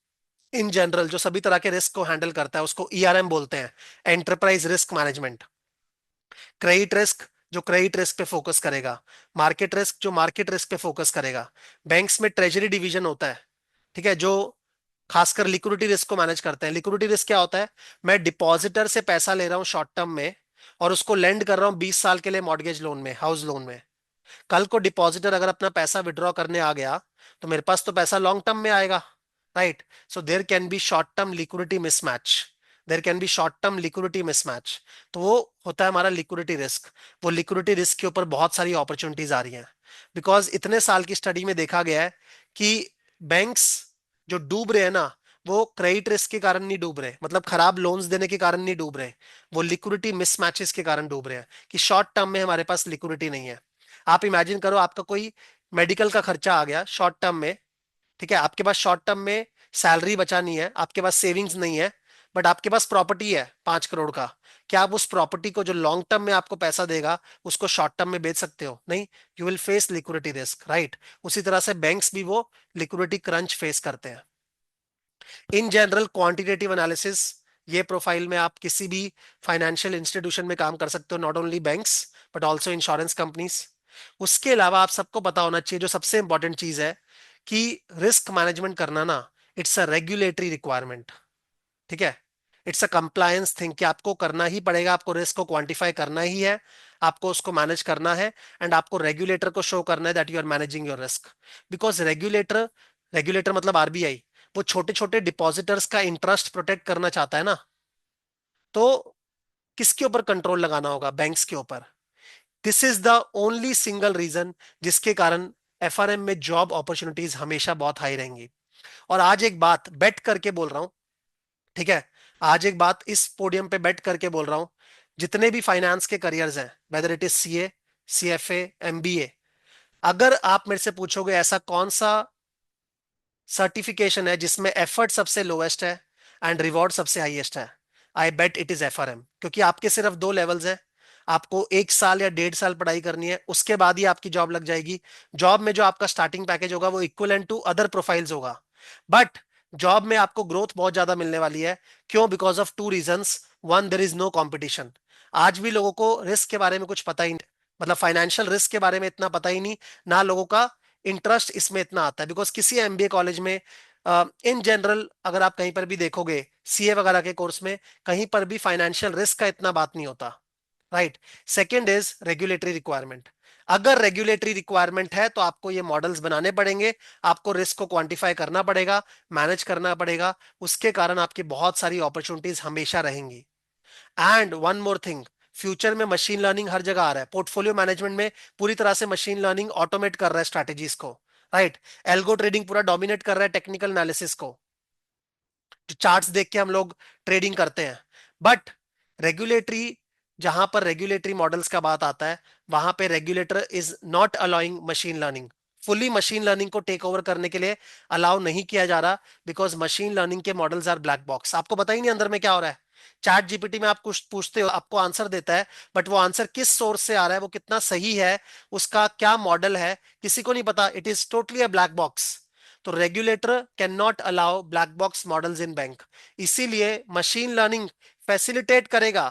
in general जो सभी तरह के रिस्क को हैंडल करता है, उसको ईआरएम बोलते हैं, enterprise risk management. Credit risk जो क्रेडिट रिस्क पे फोकस करेगा, मार्केट रिस्क जो मार्केट रिस्क पे फोकस करेगा। बैंक्स में ट्रेजरी डिवीजन होता है, ठीक है, जो खासकर लिक्विडिटी रिस्क को मैनेज करते हैं। लिक्विडिटी रिस्क क्या होता है? मैं डिपॉजिटर से पैसा ले रहा हूँ शॉर्ट टर्म में, और उसको लेंड कर रहा हूँ 20 साल के लिए मॉर्गेज लोन में, हाउस लोन में। कल को डिपॉजिटर अगर अपना पैसा विड्रॉ करने आ गया, तो मेरे पास तो पैसा लॉन्ग टर्म में आएगा, right. So there can be short term liquidity mismatch. There can be short term liquidity mismatch. तो वो होता है हमारा लिक्विडिटी रिस्क। वो लिक्विडिटी रिस्क के ऊपर बहुत सारी अपॉर्चुनिटीज आ रही हैं, बिकॉज इतने साल की स्टडी में देखा गया है कि बैंक्स जो डूब रहे हैं ना, वो क्रेडिट रिस्क के कारण नहीं डूब रहे, मतलब खराब लोन्स देने के कारण नहीं डूब रहे। वो लिक्विडिटी मिसमैचेस के कारण डूब रहे हैं, कि शॉर्ट टर्म में हमारे पास लिक्विडिटी नहीं है। आप इमेजिन करो, आपका कोई मेडिकल का खर्चा आ गया शॉर्ट टर्म में, ठीक है, आपके पास शॉर्ट टर्म में सैलरी बचा नहीं है, आपके पास सेविंग्स नहीं है, बट आपके पास प्रॉपर्टी है 5 करोड़ का। क्या आप उस प्रॉपर्टी को जो लॉन्ग टर्म में आपको पैसा देगा, उसको शॉर्ट टर्म में बेच सकते हो? नहीं। You will face liquidity risk, right. उसी तरह से बैंक्स भी वो लिक्विडिटी क्रंच फेस करते हैं। इन जनरल क्वांटिटेटिव एनालिसिस, ये प्रोफाइल में आप किसी भी फाइनेंशियल इंस्टीट्यूशन में काम कर सकते हो, not only banks but also insurance companies. उसके अलावा आप सबको पता होना चाहिए, जो सबसे इंपॉर्टेंट चीज है, कि रिस्क मैनेजमेंट करना ना, इट्स अ रेगुलेटरी रिक्वायरमेंट। ठीक है, इट्स अ कंप्लायंस थिंग, कि आपको करना ही पड़ेगा, आपको रिस्क को क्वांटिफाई करना ही है, आपको उसको मैनेज करना है, एंड आपको रेगुलेटर को शो करना है that you are managing your risk. Because regulator, regulator मतलब आरबीआई, वो छोटे छोटे डिपॉजिटर्स का इंटरेस्ट प्रोटेक्ट करना चाहता है ना। तो किसके ऊपर कंट्रोल लगाना होगा? बैंक्स के ऊपर। This is the only single reason जिसके कारण एफआरएम में जॉब अपॉर्चुनिटीज हमेशा बहुत हाई रहेंगी। और आज एक बात बेट करके बोल रहा हूं, ठीक है, आज एक बात इस पोडियम पे बेट करके बोल रहा हूं, जितने भी फाइनेंस के करियर्स हैं, whether it is CA, CFA, MBA, अगर आप मेरे से पूछोगे ऐसा कौन सा सर्टिफिकेशन है जिसमें एफर्ट सबसे लोएस्ट है एंड रिवॉर्ड सबसे हाईएस्ट है, आई बेट इट इज एफआरएम। क्योंकि आपके सिर्फ दो लेवल्स हैं, आपको 1 साल या 1.5 साल पढ़ाई करनी है, उसके बाद ही आपकी जॉब लग जाएगी। जॉब में जो आपका स्टार्टिंग पैकेज होगा, वो इक्वलेंट टू अदर प्रोफाइल्स होगा, बट जॉब में आपको ग्रोथ बहुत ज्यादा मिलने वाली है। क्यों? Because of two reasons. One, there is no competition. आज भी लोगों को रिस्क के बारे में कुछ पता ही नहीं, मतलब फाइनेंशियल रिस्क के बारे में इतना पता ही नहीं, ना लोगों का इंटरेस्ट इसमें इतना आता है। बिकॉज किसी एमबीए कॉलेज में, इन जनरल अगर आप कहीं पर भी देखोगे, सीए वगैरह के कोर्स में, कहीं पर भी फाइनेंशियल रिस्क का इतना बात नहीं होता, right. Second is regulatory requirement. अगर रेगुलेटरी रिक्वायरमेंट है, तो आपको ये मॉडल्स बनाने पड़ेंगे, आपको रिस्क को क्वांटिफाई करना पड़ेगा, मैनेज करना पड़ेगा, उसके कारण आपकी बहुत सारी अपॉर्चुनिटीज हमेशा रहेंगी। And one more thing, future में मशीन लर्निंग हर जगह आ रहा है, पोर्टफोलियो मैनेजमेंट में पूरी तरह से मशीन लर्निंग ऑटोमेट कर रहा है स्ट्रैटेजीज को, राइट। एल्गो ट्रेडिंग पूरा डोमिनेट कर रहा है टेक्निकल एनालिसिस को, जो चार्ट्स देख के हम लोग ट्रेडिंग करते हैं। बट रेगुलेटरी, जहां पर रेगुलेटरी मॉडल्स का बात आता है, वहां पे regulator is not allowing machine learning, fully machine learning को टेक ओवर करने के लिए अलाउ नहीं किया जा रहा, बिकॉज मशीन लर्निंग के मॉडल्स आर ब्लैक बॉक्स, आपको पता ही नहीं अंदर में क्या हो रहा है। चैट जीपीटी में आप कुछ पूछते हो, आपको आंसर देता है, बट वो आंसर किस सोर्स से आ रहा है, वो कितना सही है, उसका क्या मॉडल है, किसी को नहीं पता। It is totally a black box. तो regulator can not allow black box models in bank. इसीलिए मशीन लर्निंग फैसिलिटेट करेगा,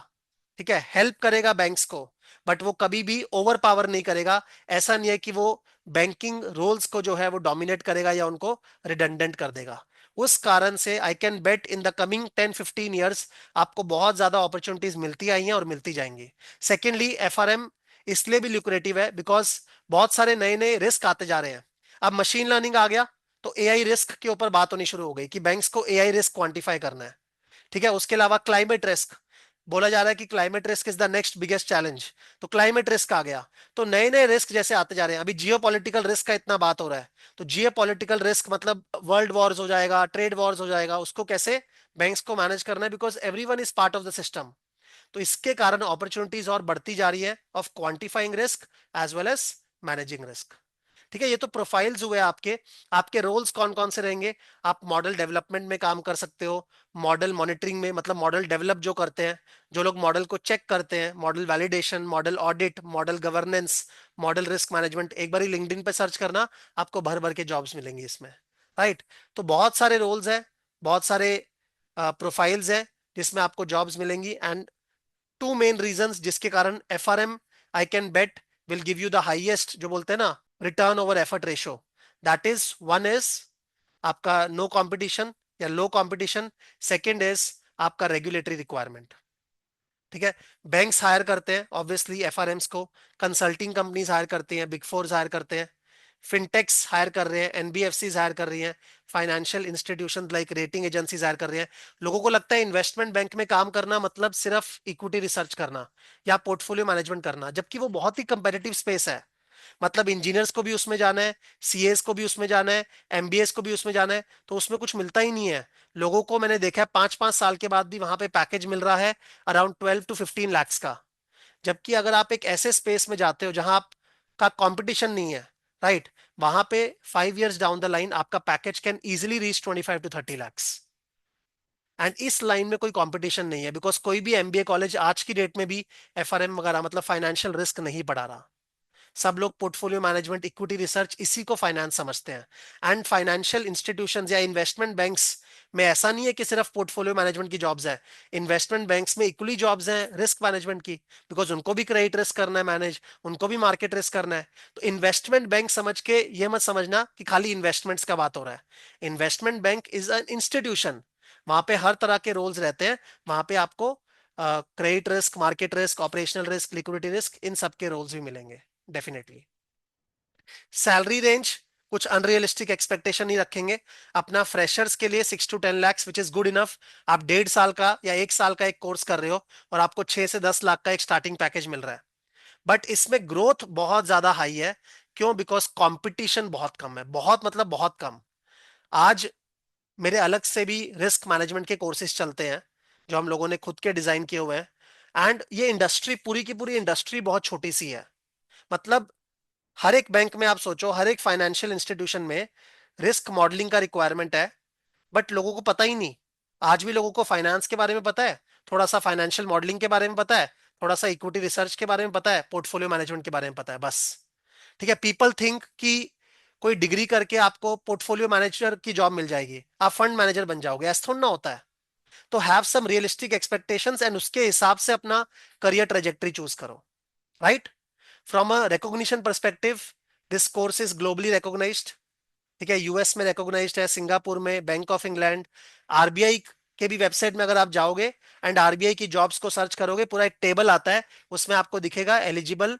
ठीक है, हेल्प करेगा बैंक्स को, बट वो कभी भी ओवर पावर नहीं करेगा। ऐसा नहीं है कि वो बैंकिंग रोल्स को जो है वो डोमिनेट करेगा या उनको रिडंडेंट कर देगा। उस कारण से आई can bat in the coming 10-15 years आपको बहुत ज्यादा अपॉर्चुनिटीज मिलती आई हैं और मिलती जाएंगी। सेकेंडली, एफआरएम इसलिए भी ल्यूक्रेटिव है बिकॉज बहुत सारे नए नए रिस्क आते जा रहे हैं। अब मशीन लर्निंग आ गया तो एआई रिस्क के ऊपर बात होनी शुरू हो गई कि बैंक्स को एआई रिस्क क्वांटिफाई करना है, ठीक है। उसके अलावा क्लाइमेट रिस्क, बोला जा रहा है कि climate risk is the next biggest challenge, तो क्लाइमेट रिस्क आ गया। तो नए नए रिस्क जैसे आते जा रहे हैं, अभी जियो पॉलिटिकल रिस्क का इतना बात हो रहा है, तो जियो पॉलिटिकल रिस्क मतलब वर्ल्ड वॉर्स हो जाएगा, ट्रेड वॉर्स हो जाएगा, उसको कैसे बैंक्स को मैनेज करना है, because everyone is part of the system. तो इसके कारण अपॉर्चुनिटीज और बढ़ती जा रही है of quantifying risk as well as managing risk, ठीक है। ये तो प्रोफाइल्स हुए आपके। आपके रोल्स कौन कौन से रहेंगे? आप मॉडल डेवलपमेंट में काम कर सकते हो, मॉडल मॉनिटरिंग में, मतलब मॉडल डेवलप जो करते हैं, जो लोग मॉडल को चेक करते हैं, model validation, model audit, model governance, model risk management, एक बार ही लिंक्डइन पे सर्च करना, आपको भर भर के जॉब्स मिलेंगी इसमें, राइट। तो बहुत सारे रोल्स हैं, बहुत सारे प्रोफाइल्स हैं जिसमें आपको जॉब्स मिलेंगी। एंड टू मेन रीजंस जिसके कारण FRM I can bet will give you the highest, जो बोलते हैं ना, return over effort ratio. That is, one is आपका नो कंपटीशन या लो कंपटीशन, सेकंड इज आपका रेगुलेटरी रिक्वायरमेंट, ठीक है। बैंक्स हायर करते हैं ऑब्वियसली एफआरएम्स को, कंसल्टिंग कंपनीज हायर करती हैं, बिग फोर्स हायर करते हैं, फिनटेक्स हायर कर रहे हैं, एनबीएफसीज हायर कर रही हैं, financial institution like rating agencies hire कर रही हैं। लोगों को लगता है इन्वेस्टमेंट बैंक में काम करना मतलब सिर्फ इक्विटी रिसर्च करना या पोर्टफोलियो मैनेजमेंट करना, जबकि वो बहुत ही कंपेटिटिव स्पेस है। मतलब इंजीनियर्स को भी उसमें जाना है, सीएस को भी उसमें जाना है, एमबीएस को भी उसमें जाना है, तो उसमें कुछ मिलता ही नहीं है। लोगों को मैंने देखा है 5-5 साल के बाद भी वहां पे पैकेज मिल रहा है अराउंड 12 to 15 lakhs का। जबकि अगर आप एक ऐसे स्पेस में जाते हो जहां आप का कंपटीशन नहीं है, राइट, वहां पे 5 years डाउन द लाइन आपका package can easily reach 25 to 30 lakhs। And इस लाइन में कोई कंपटीशन नहीं है बिकॉज कोई भी एमबीए कॉलेज आज की डेट में भी एफआरएम वगैरह मतलब फाइनेंशियल रिस्क नहीं पढ़ा रहा। सब लोग पोर्टफोलियो मैनेजमेंट, इक्विटी रिसर्च, इसी को फाइनेंस समझते हैं। एंड फाइनेंशियल इंस्टीट्यूशंस या इन्वेस्टमेंट बैंक्स में ऐसा नहीं है कि सिर्फ पोर्टफोलियो मैनेजमेंट की जॉब्स है। इन्वेस्टमेंट बैंक्स में इक्वली जॉब्स हैं रिस्क मैनेजमेंट की, बिकॉज उनको भी क्रेडिट रिस्क करना है मैनेज, उनको भी मार्केट रिस्क करना है। तो इन्वेस्टमेंट बैंक समझ के ये मत समझना कि खाली इन्वेस्टमेंट्स का बात हो रहा है। Investment bank is an institution, वहां पे हर तरह के रोल्स रहते हैं। वहां पे आपको credit risk, market risk, operational risk, liquidity risk, इन सब के रोल्स भी मिलेंगे डेफिनेटली। सैलरी रेंज कुछ अनरियलिस्टिक एक्सपेक्टेशन नहीं रखेंगे। अपना फ्रेशर्स के लिए 6 to 10 lakhs which is good enough. आप 1.5 साल का या 1 साल का एक कोर्स कर रहे हो और आपको 6 से 10 लाख का एक स्टार्टिंग पैकेज मिल रहा है, बट इसमें ग्रोथ बहुत ज्यादा हाई है। क्यों? बिकॉज कंपटीशन बहुत कम है, बहुत मतलब बहुत कम। आज मेरे अलग से भी रिस्क मैनेजमेंट के कोर्सेज चलते हैं जो हम लोगों ने खुद के डिजाइन किए हुए हैं। एंड ये इंडस्ट्री, पूरी की पूरी इंडस्ट्री बहुत छोटी सी है। मतलब हर एक बैंक में आप सोचो, हर एक फाइनेंशियल इंस्टीट्यूशन में रिस्क मॉडलिंग का रिक्वायरमेंट है, बट लोगों को पता ही नहीं। आज भी लोगों को फाइनेंस के बारे में पता है, थोड़ा सा फाइनेंशियल मॉडलिंग के बारे में पता है, थोड़ा सा इक्विटी रिसर्च के बारे में पता है, पोर्टफोलियो मैनेजमेंट के बारे में पता है, बस। ठीक है, पीपल थिंक कि कोई डिग्री करके आपको पोर्टफोलियो मैनेजर की जॉब मिल जाएगी, आप फंड मैनेजर बन जाओगे, ऐसा थोड़ा ना होता है। तो have some realistic expectations and उसके हिसाब से अपना करियर ट्रेजेक्टरी चूज करो, right. From a recognition perspective, this course is globally recognized, ठीक है, यूएस में रिकॉग्नाइज्ड है, सिंगापुर में, बैंक ऑफ इंग्लैंड, आरबीआई के भी वेबसाइट में अगर आप जाओगे एंड आरबीआई की जॉब्स को सर्च करोगे, पूरा एक टेबल आता है, उसमें आपको दिखेगा एलिजिबल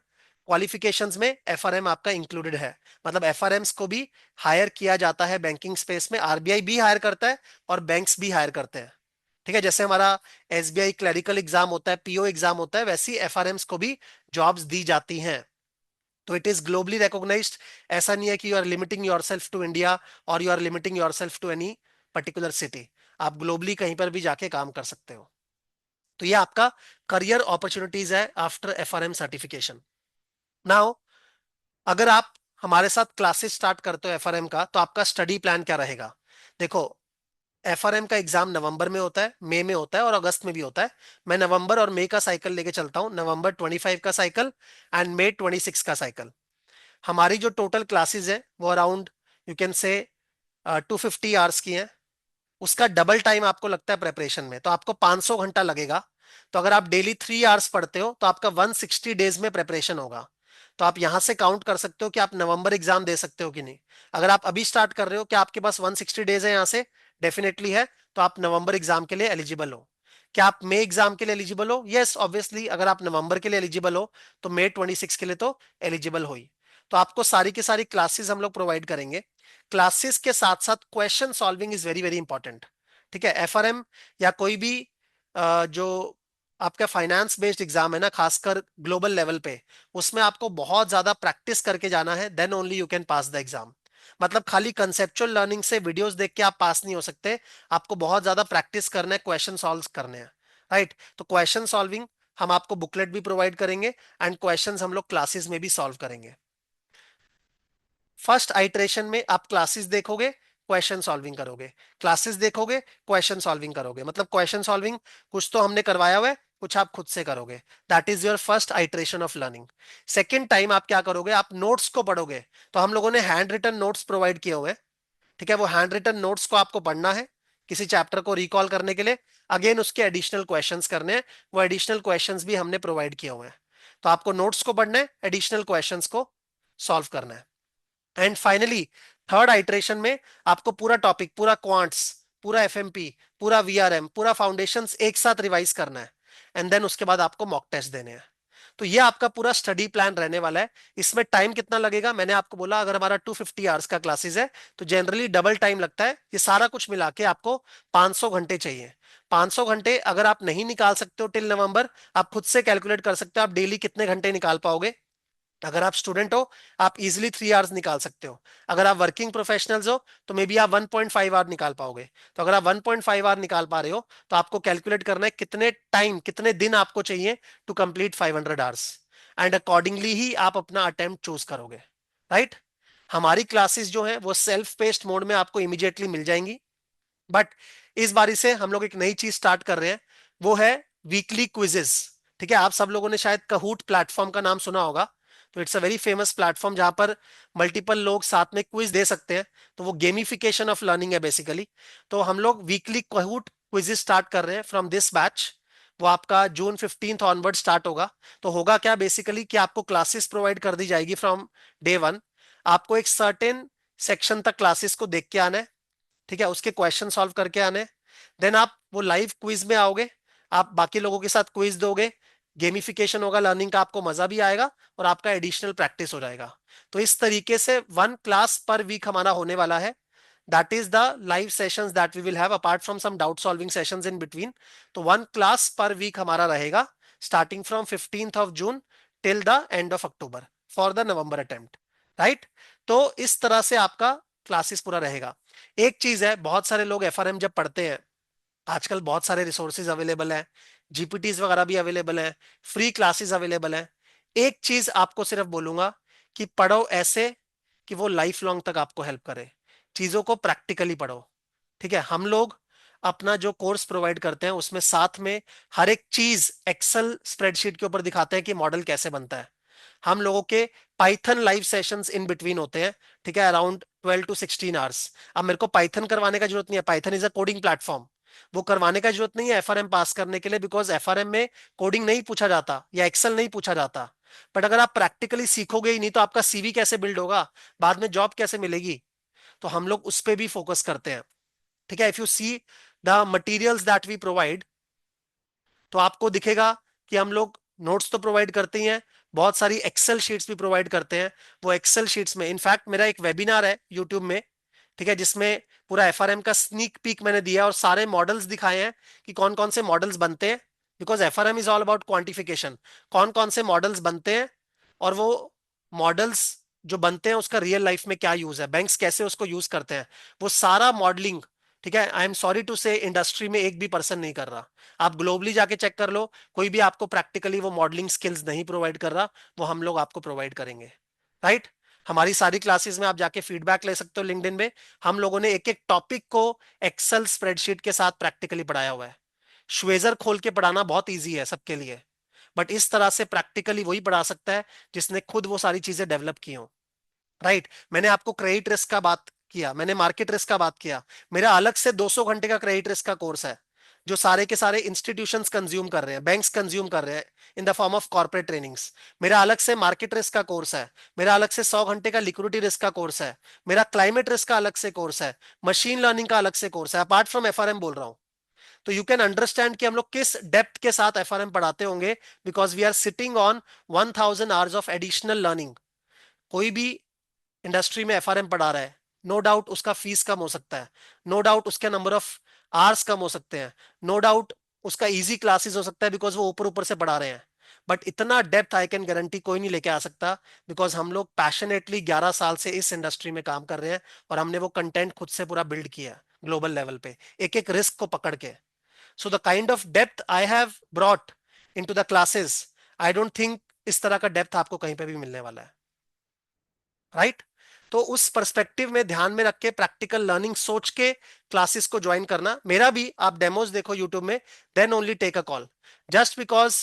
क्वालिफिकेशंस में एफआरएम आपका इंक्लूडेड है। मतलब एफआरएम्स को भी हायर किया जाता है बैंकिंग स्पेस में, आरबीआई भी हायर करता है और बैंक्स भी हायर करते हैं। ठीक है, जैसे हमारा एसबीआई क्लरिकल एग्जाम होता है, पीओ एग्जाम होता है, वैसी एफआरएम्स को भी जॉब्स दी जाती हैं। तो इट इज ग्लोबली रिकॉग्नाइज्ड। ऐसा नहीं है कि you are limiting your self to India और you are limiting your self to any particular city. आप ग्लोबली कहीं पर भी जाके काम कर सकते हो। तो ये आपका करियर अपॉर्चुनिटीज है आफ्टर एफआरएम सर्टिफिकेशन। नाउ अगर आप हमारे साथ क्लासेस स्टार्ट करते हो एफआरएम का, तो आपका स्टडी प्लान क्या रहेगा? देखो, एफआरएम का एग्जाम नवंबर में होता है, मई में होता है और अगस्त में भी होता है। मैं नवंबर और मई का साइकिल लेके चलता हूँ, नवंबर 25 का साइकिल एंड मई 26 का साइकिल। हमारी जो टोटल क्लासेस है वो around, you can say 250 hours की हैं। उसका डबल टाइम आपको लगता है प्रेपरेशन में, तो आपको 500 घंटा लगेगा। तो अगर आप डेली 3 आवर्स पढ़ते हो तो आपका 160 डेज में प्रेपरेशन होगा। तो आप यहां से काउंट कर सकते हो कि आप नवंबर एग्जाम दे सकते हो कि नहीं। अगर आप अभी स्टार्ट कर रहे हो, क्या आपके पास 160 डेज है यहाँ से? डेफिनेटली है। तो आप नवंबर एग्जाम के लिए एलिजिबल हो। क्या आप मई एग्जाम के लिए एलिजिबल हो? यस, ऑब्वियसली अगर आप नवंबर के लिए एलिजिबल हो तो मई 26 के लिए तो एलिजिबल हो ही। तो आपको सारी की सारी क्लासेस हम लोग प्रोवाइड करेंगे। क्लासेस के साथ साथ question solving is very very important. ठीक है, एफआरएम या कोई भी जो आपका फाइनेंस बेस्ड एग्जाम है ना, खासकर ग्लोबल लेवल पे, उसमें आपको बहुत ज्यादा प्रैक्टिस करके जाना है, then only you can pass the exam. मतलब खाली कंसेप्चुअल लर्निंग से वीडियोस देख के आप पास नहीं हो सकते। आपको बहुत ज्यादा प्रैक्टिस करना है, क्वेश्चन सॉल्व करने हैं। राइट, तो क्वेश्चन सॉल्विंग हम आपको बुकलेट भी प्रोवाइड करेंगे एंड क्वेश्चंस हम लोग क्लासेस में भी सॉल्व करेंगे। फर्स्ट आइट्रेशन में आप क्लासेस देखोगे, क्वेश्चन सॉल्विंग करोगे, क्लासेस देखोगे, क्वेश्चन सॉल्विंग करोगे। मतलब क्वेश्चन सॉल्विंग कुछ तो हमने करवाया हुआ है, कुछ आप खुद से करोगे। That is your first iteration of learning. Second time आप क्या करोगे? आप नोट्स को पढ़ोगे। तो हम लोगों ने हैंड रिटन नोट्स प्रोवाइड किए हुए हैं। ठीक है, वो हैंड रिटन नोट्स को आपको पढ़ना है किसी चैप्टर को रिकॉल करने के लिए। अगेन उसके एडिशनल क्वेश्चंस करने हैं, वो एडिशनल क्वेश्चंस भी हमने प्रोवाइड किए हुए हैं। तो आपको नोट्स को पढ़ना है, एडिशनल क्वेश्चंस को सॉल्व करना है। एंड फाइनली थर्ड आइट्रेशन में आपको पूरा टॉपिक, पूरा क्वांट्स, पूरा एफएमपी, पूरा वीआरएम, पूरा फाउंडेशंस एक साथ रिवाइज करना है। एंड देन उसके बाद आपको मॉक टेस्ट देने हैं। तो ये आपका पूरा स्टडी प्लान रहने वाला है। इसमें टाइम कितना लगेगा? मैंने आपको बोला अगर हमारा 250 आवर्स का क्लासेस है तो जनरली डबल टाइम लगता है। ये सारा कुछ मिला के आपको 500 घंटे चाहिए। 500 घंटे अगर आप नहीं निकाल सकते हो टिल नवंबर, आप खुद से कैलकुलेट कर सकते हो आप डेली कितने घंटे निकाल पाओगे। अगर आप स्टूडेंट हो, आप इजिली 3 आवर्स निकाल सकते हो। अगर आप वर्किंग प्रोफेशनल्स हो तो मे बी आप 1.5 आवर निकाल पाओगे। तो अगर आप 1.5 आवर निकाल पा रहे हो तो आपको कैलकुलेट करना है कितने टाइम, कितने दिन आपको चाहिए to complete 500 hours. And accordingly ही आप अपना अटेम्प्ट चूज करोगे। राइट, हमारी क्लासेस जो है वो सेल्फ पेस्ड मोड में आपको इमीडिएटली मिल जाएंगी। बट इस बारी से हम लोग एक नई चीज स्टार्ट कर रहे हैं, वो है वीकली क्विजेस। ठीक है, आप सब लोगों ने शायद कहूट प्लेटफॉर्म का नाम सुना होगा। तो it's a very famous platform जहां पर मल्टीपल लोग साथ में क्विज दे सकते हैं। तो वो गेमिफिकेशन ऑफ लर्निंग है बेसिकली। तो हम लोग वीकली कहूट क्विजेस स्टार्ट कर रहे हैं फ्रॉम दिस बैच। वो आपका जून 15 ऑनवर्ड स्टार्ट होगा। तो होगा क्या बेसिकली कि आपको क्लासेस प्रोवाइड कर दी जाएगी फ्रॉम डे वन। आपको एक सर्टेन सेक्शन तक क्लासेस को देख के आना है। ठीक है, उसके क्वेश्चन सॉल्व करके आने। देन आप वो लाइव क्विज में आओगे, आप बाकी लोगों के साथ क्विज दोगे, गेमिफिकेशन होगा लर्निंग का, आपको मजा भी आएगा और आपका एडिशनल प्रैक्टिस हो जाएगा। तो इस तरीके से 1 क्लास पर वीक हमारा होने वाला है। That is the live sessions that we will have apart from some doubt solving sessions in between. तो 1 क्लास पर वीक हमारा रहेगा starting from 15 June till the end of October for the November attempt. Right, तो इस तरह से आपका classes पूरा रहेगा। एक चीज है, बहुत सारे लोग एफआरएम जब पढ़ते हैं, आजकल बहुत सारे रिसोर्सेज अवेलेबल हैं, जीपीटीज वगैरह भी अवेलेबल हैं, फ्री क्लासेस अवेलेबल हैं। एक चीज आपको सिर्फ बोलूंगा कि पढ़ो ऐसे कि वो लाइफ लॉन्ग तक आपको हेल्प करे। चीजों को प्रैक्टिकली पढ़ो। ठीक है, हम लोग अपना जो कोर्स प्रोवाइड करते हैं उसमें साथ में हर एक चीज एक्सेल स्प्रेडशीट के ऊपर दिखाते हैं कि मॉडल कैसे बनता है। हम लोगों के Python live sessions in between होते हैं। ठीक है, अराउंड 12 to 16 आवर्स। अब मेरे को पाइथन करवाने का जरूरत नहीं है, Python is a coding platform. वो करवाने का जरूरत नहीं है एफआरएम पास करने के लिए, बिकॉज एफआरएम में कोडिंग नहीं पूछा जाता या एक्सेल नहीं पूछा जाता। बट अगर आप प्रैक्टिकली सीखोगे ही नहीं तो आपका सीवी कैसे बिल्ड होगा, बाद में जॉब कैसे मिलेगी? तो हम लोग उस पर भी फोकस करते हैं। ठीक है, if you see the materials that we provide, तो आपको दिखेगा कि हम लोग नोट्स तो प्रोवाइड करते ही हैं, बहुत सारी एक्सेल शीट्स भी प्रोवाइड करते हैं। वो एक्सेल शीट्स में इनफैक्ट मेरा एक वेबिनार है यूट्यूब में, ठीक है, जिसमें पूरा एफआरएम का स्नीक पीक मैंने दिया और सारे मॉडल्स दिखाए हैं कि कौन कौन से मॉडल्स बनते हैं, because FRM is all about quantification. कौन कौन से मॉडल्स बनते हैं और वो मॉडल्स जो बनते हैं उसका रियल लाइफ में क्या यूज है, बैंक्स कैसे उसको यूज करते हैं, वो सारा मॉडलिंग। ठीक है, आई एम सॉरी टू से इंडस्ट्री में एक भी पर्सन नहीं कर रहा। आप ग्लोबली जाके चेक कर लो, कोई भी आपको प्रैक्टिकली वो मॉडलिंग स्किल्स नहीं प्रोवाइड कर रहा, वो हम लोग आपको प्रोवाइड करेंगे। राइट। हमारी सारी क्लासेस में आप जाके फीडबैक ले सकते हो लिंक्डइन में। हम लोगों ने एक एक टॉपिक को एक्सेल स्प्रेडशीट के साथ प्रैक्टिकली पढ़ाया हुआ है। श्वेजर खोल के पढ़ाना बहुत इजी है सबके लिए, बट इस तरह से प्रैक्टिकली वही पढ़ा सकता है जिसने खुद वो सारी चीजें डेवलप की हो। राइट। मैंने आपको क्रेडिट रिस्क का बात किया, मैंने मार्केट रिस्क का बात किया। मेरा अलग से 200 घंटे का क्रेडिट रिस्क का कोर्स है, जो सारे के सारे इंस्टीट्यूशंस कंज्यूम कर रहे हैं, बैंक्स कंज्यूम कर रहे हैं in the form of corporate trainings. मेरा अलग से मार्केट रिस्क का कोर्स है, मेरा अलग से 100 घंटे का लिक्विडिटी रिस्क का कोर्स है, मेरा क्लाइमेट रिस्क का अलग से कोर्स है, मशीन लर्निंग का अलग से कोर्स है, अपार्ट फ्रॉम एफआरएम बोल रहा हूं। तो यू कैन अंडरस्टैंड कि हम लोग किस डेप्थ के साथ एफआरएम पढ़ाते होंगे, because we are sitting on 1000 hours of additional learning. कोई भी इंडस्ट्री में एफआरएम पढ़ा रहा है, नो डाउट उसका फीस कम हो सकता है, नो डाउट उसके नंबर ऑफ आवर्स कम हो सकते हैं, नो डाउट उसका इजी क्लासेस हो सकता है बिकॉज वो ऊपर ऊपर से पढ़ा रहे हैं। बट इतना डेप्थ आई कैन गारंटी कोई नहीं लेके आ सकता, बिकॉज हम लोग पैशनेटली 11 साल से इस इंडस्ट्री में काम कर रहे हैं और हमने वो कंटेंट खुद से पूरा बिल्ड किया ग्लोबल लेवल पे, एक एक रिस्क को पकड़ के। So the kind of depth I have brought into the classes, I don't think इस तरह का डेप्थ आपको कहीं पे भी मिलने वाला है। राइट। तो उस पर्सपेक्टिव में ध्यान में रख के प्रैक्टिकल लर्निंग सोच के क्लासेस को ज्वाइन करना। मेरा भी आप डेमोज देखो यूट्यूब में, then only take a call. Just because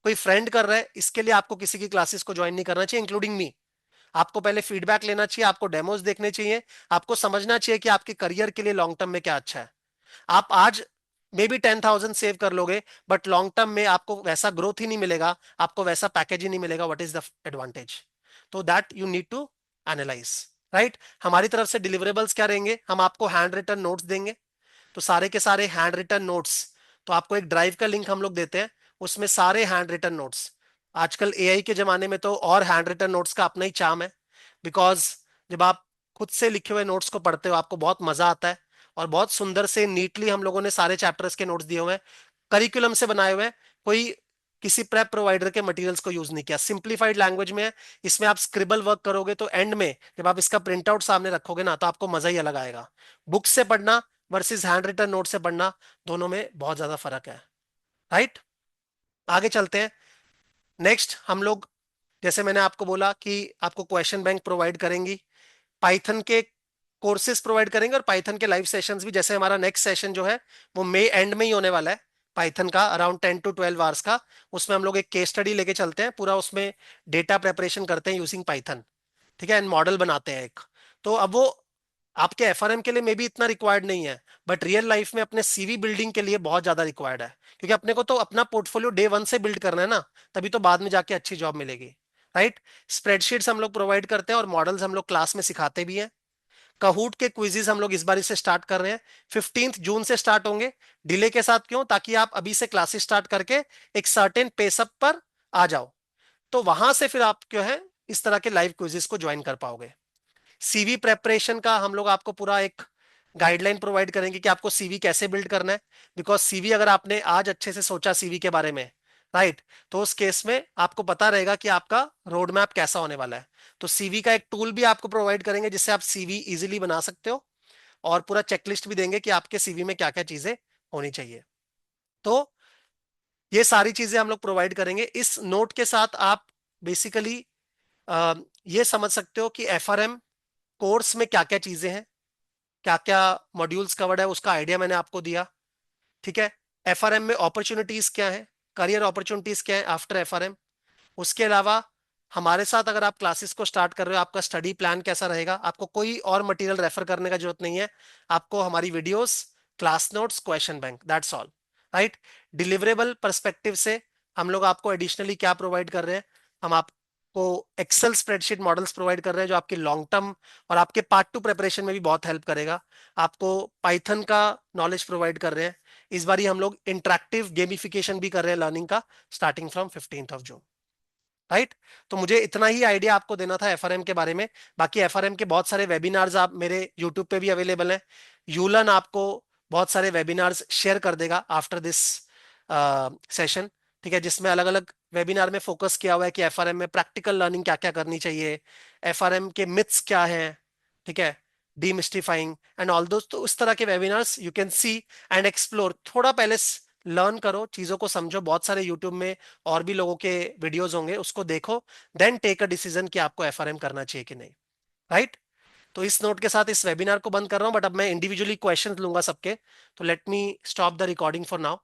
कोई फ्रेंड कर रहा है इसके लिए आपको किसी की क्लासेस को ज्वाइन नहीं करना चाहिए, इंक्लूडिंग मी। आपको पहले फीडबैक लेना चाहिए, आपको डेमोज देखने चाहिए, आपको समझना चाहिए कि आपके करियर के लिए लॉन्ग टर्म में क्या अच्छा है। आप आज मे बी 10,000 सेव कर लोगे, बट लॉन्ग टर्म में आपको वैसा ग्रोथ ही नहीं मिलेगा, आपको वैसा पैकेज ही नहीं मिलेगा। What is the advantage? तो that you need to analyse. Right. हमारी तरफ से डिलीवरेबल्स क्या रहेंगे, हम आपको हैंड रिटन नोट्स देंगे। तो सारे के सारे हैंड रिटन नोट्स, तो आपको एक ड्राइव का लिंक हम लोग देते हैं, उसमें सारे हैंड रिटन नोट्स। आजकल एआई के जमाने में तो और हैंड रिटन नोट्स का अपना ही चार्म है, बिकॉज जब आप खुद से लिखे हुए नोट्स को पढ़ते हो आपको बहुत मजा आता है, और बहुत सुंदर से नीटली हम लोगों ने सारे चैप्टर्स के नोट्स दिए हुए हैं, करिकुलम से बनाए हुए हैं। कोई किसी प्रेप प्रोवाइडर के मटेरियल्स को यूज नहीं किया, सिंप्लीफाइड लैंग्वेज में है। इसमें आप स्क्रिबल वर्क करोगे तो एंड में जब आप इसका प्रिंट आउट सामने रखोगे ना, तो आपको मजा ही अलग आएगा। बुक से पढ़ना वर्सेस हैंड रिटन नोट से पढ़ना, दोनों में बहुत ज्यादा फर्क है। राइट। आगे चलते हैं। नेक्स्ट हम लोग, जैसे मैंने आपको बोला कि आपको क्वेश्चन बैंक प्रोवाइड करेंगी, पाइथन के कोर्सेज प्रोवाइड करेंगे और पाइथन के लाइव सेशंस भी। जैसे हमारा नेक्स्ट सेशन जो है वो मई एंड में ही होने वाला है, पाइथन का अराउंड 10 to 12 आवर्स का। उसमें हम लोग एक केस स्टडी लेके चलते हैं, पूरा उसमें डेटा प्रेपरेशन करते हैं यूजिंग पाइथन। ठीक है, एंड मॉडल बनाते हैं एक। तो अब वो आपके एफआरएम के लिए मे भी इतना रिक्वायर्ड नहीं है, बट रियल लाइफ में अपने सीवी बिल्डिंग के लिए बहुत ज्यादा रिक्वायर्ड है, क्योंकि अपने को तो अपना पोर्टफोलियो डे वन से बिल्ड करना है ना, तभी तो बाद में जाके अच्छी जॉब मिलेगी। राइट। स्प्रेडशीट्स हम लोग प्रोवाइड करते हैं और मॉडल्स हम लोग क्लास में सिखाते भी हैं। कहूट के क्विजेज हम लोग इस बार से स्टार्ट कर रहे हैं, 15 जून से स्टार्ट होंगे। डिले के साथ क्यों? ताकि आप अभी से क्लासेस स्टार्ट करके एक सर्टेन पेसअप पर आ जाओ, तो वहां से फिर आप जो है इस तरह के लाइव क्विजेस को ज्वाइन कर पाओगे। सीवी प्रेपरेशन का हम लोग आपको पूरा एक गाइडलाइन प्रोवाइड करेंगे कि आपको सीवी कैसे बिल्ड करना है, बिकॉज सीवी अगर आपने आज अच्छे से सोचा सीवी के बारे में, राइट, तो उस केस में आपको पता रहेगा कि आपका रोड मैप कैसा होने वाला है। तो सीवी का एक टूल भी आपको प्रोवाइड करेंगे जिससे आप सीवी इजीली बना सकते हो, और पूरा चेकलिस्ट भी देंगे कि आपके सीवी में क्या क्या चीजें होनी चाहिए। तो ये सारी चीजें हम लोग प्रोवाइड करेंगे। इस नोट के साथ आप बेसिकली ये समझ सकते हो कि एफआरएम कोर्स में क्या क्या चीजें हैं, क्या क्या मॉड्यूल्स कवर्ड है, उसका आइडिया मैंने आपको दिया। ठीक है। एफआरएम में अपॉर्चुनिटीज क्या है, करियर अपॉर्चुनिटीज क्या है आफ्टर एफआरएम। उसके अलावा हमारे साथ अगर आप क्लासेस को स्टार्ट कर रहे हो, आपका स्टडी प्लान कैसा रहेगा, आपको कोई और मटेरियल रेफर करने का जरूरत नहीं है, आपको हमारी videos, class notes, question bank, that's all. Right. Deliverable perspective से हम लोग आपको एडिशनली क्या प्रोवाइड कर रहे हैं, हम आपको एक्सेल स्प्रेडशीट मॉडल्स प्रोवाइड कर रहे हैं जो आपके लॉन्ग टर्म और आपके पार्ट टू प्रिपरेशन में भी बहुत हेल्प करेगा। आपको पाइथन का नॉलेज प्रोवाइड कर रहे हैं। इस बार हम लोग इंटरेक्टिव गेमिफिकेशन भी कर रहे हैं लर्निंग का, स्टार्टिंग फ्रॉम 15 जून। राइट। तो मुझे इतना ही आइडिया आपको देना था एफआरएम के बारे में। बाकी एफआरएम के बहुत सारे वेबिनार्स आप मेरे यूट्यूब पे भी अवेलेबल हैं। यूलन आपको बहुत सारे वेबिनार्स शेयर कर देगा आफ्टर दिस सेशन, ठीक है, जिसमें अलग अलग वेबिनार में फोकस किया हुआ है कि एफआरएम में प्रैक्टिकल लर्निंग क्या क्या करनी चाहिए, एफआरएम के मिथ्स क्या हैं, ठीक है, डीमिस्टिफाइंग एंड ऑल दोस। तो उस तरह के webinars you can see and explore. थोड़ा पहले लर्न करो, चीजों को समझो, बहुत सारे यूट्यूब में और भी लोगों के वीडियोस होंगे, उसको देखो, देन टेक अ डिसीजन कि आपको एफआरएम करना चाहिए कि नहीं। राइट। तो इस नोट के साथ इस वेबिनार को बंद कर रहा हूं, बट अब मैं इंडिविजुअली क्वेश्चंस लूंगा सबके। तो let me stop the recording for now.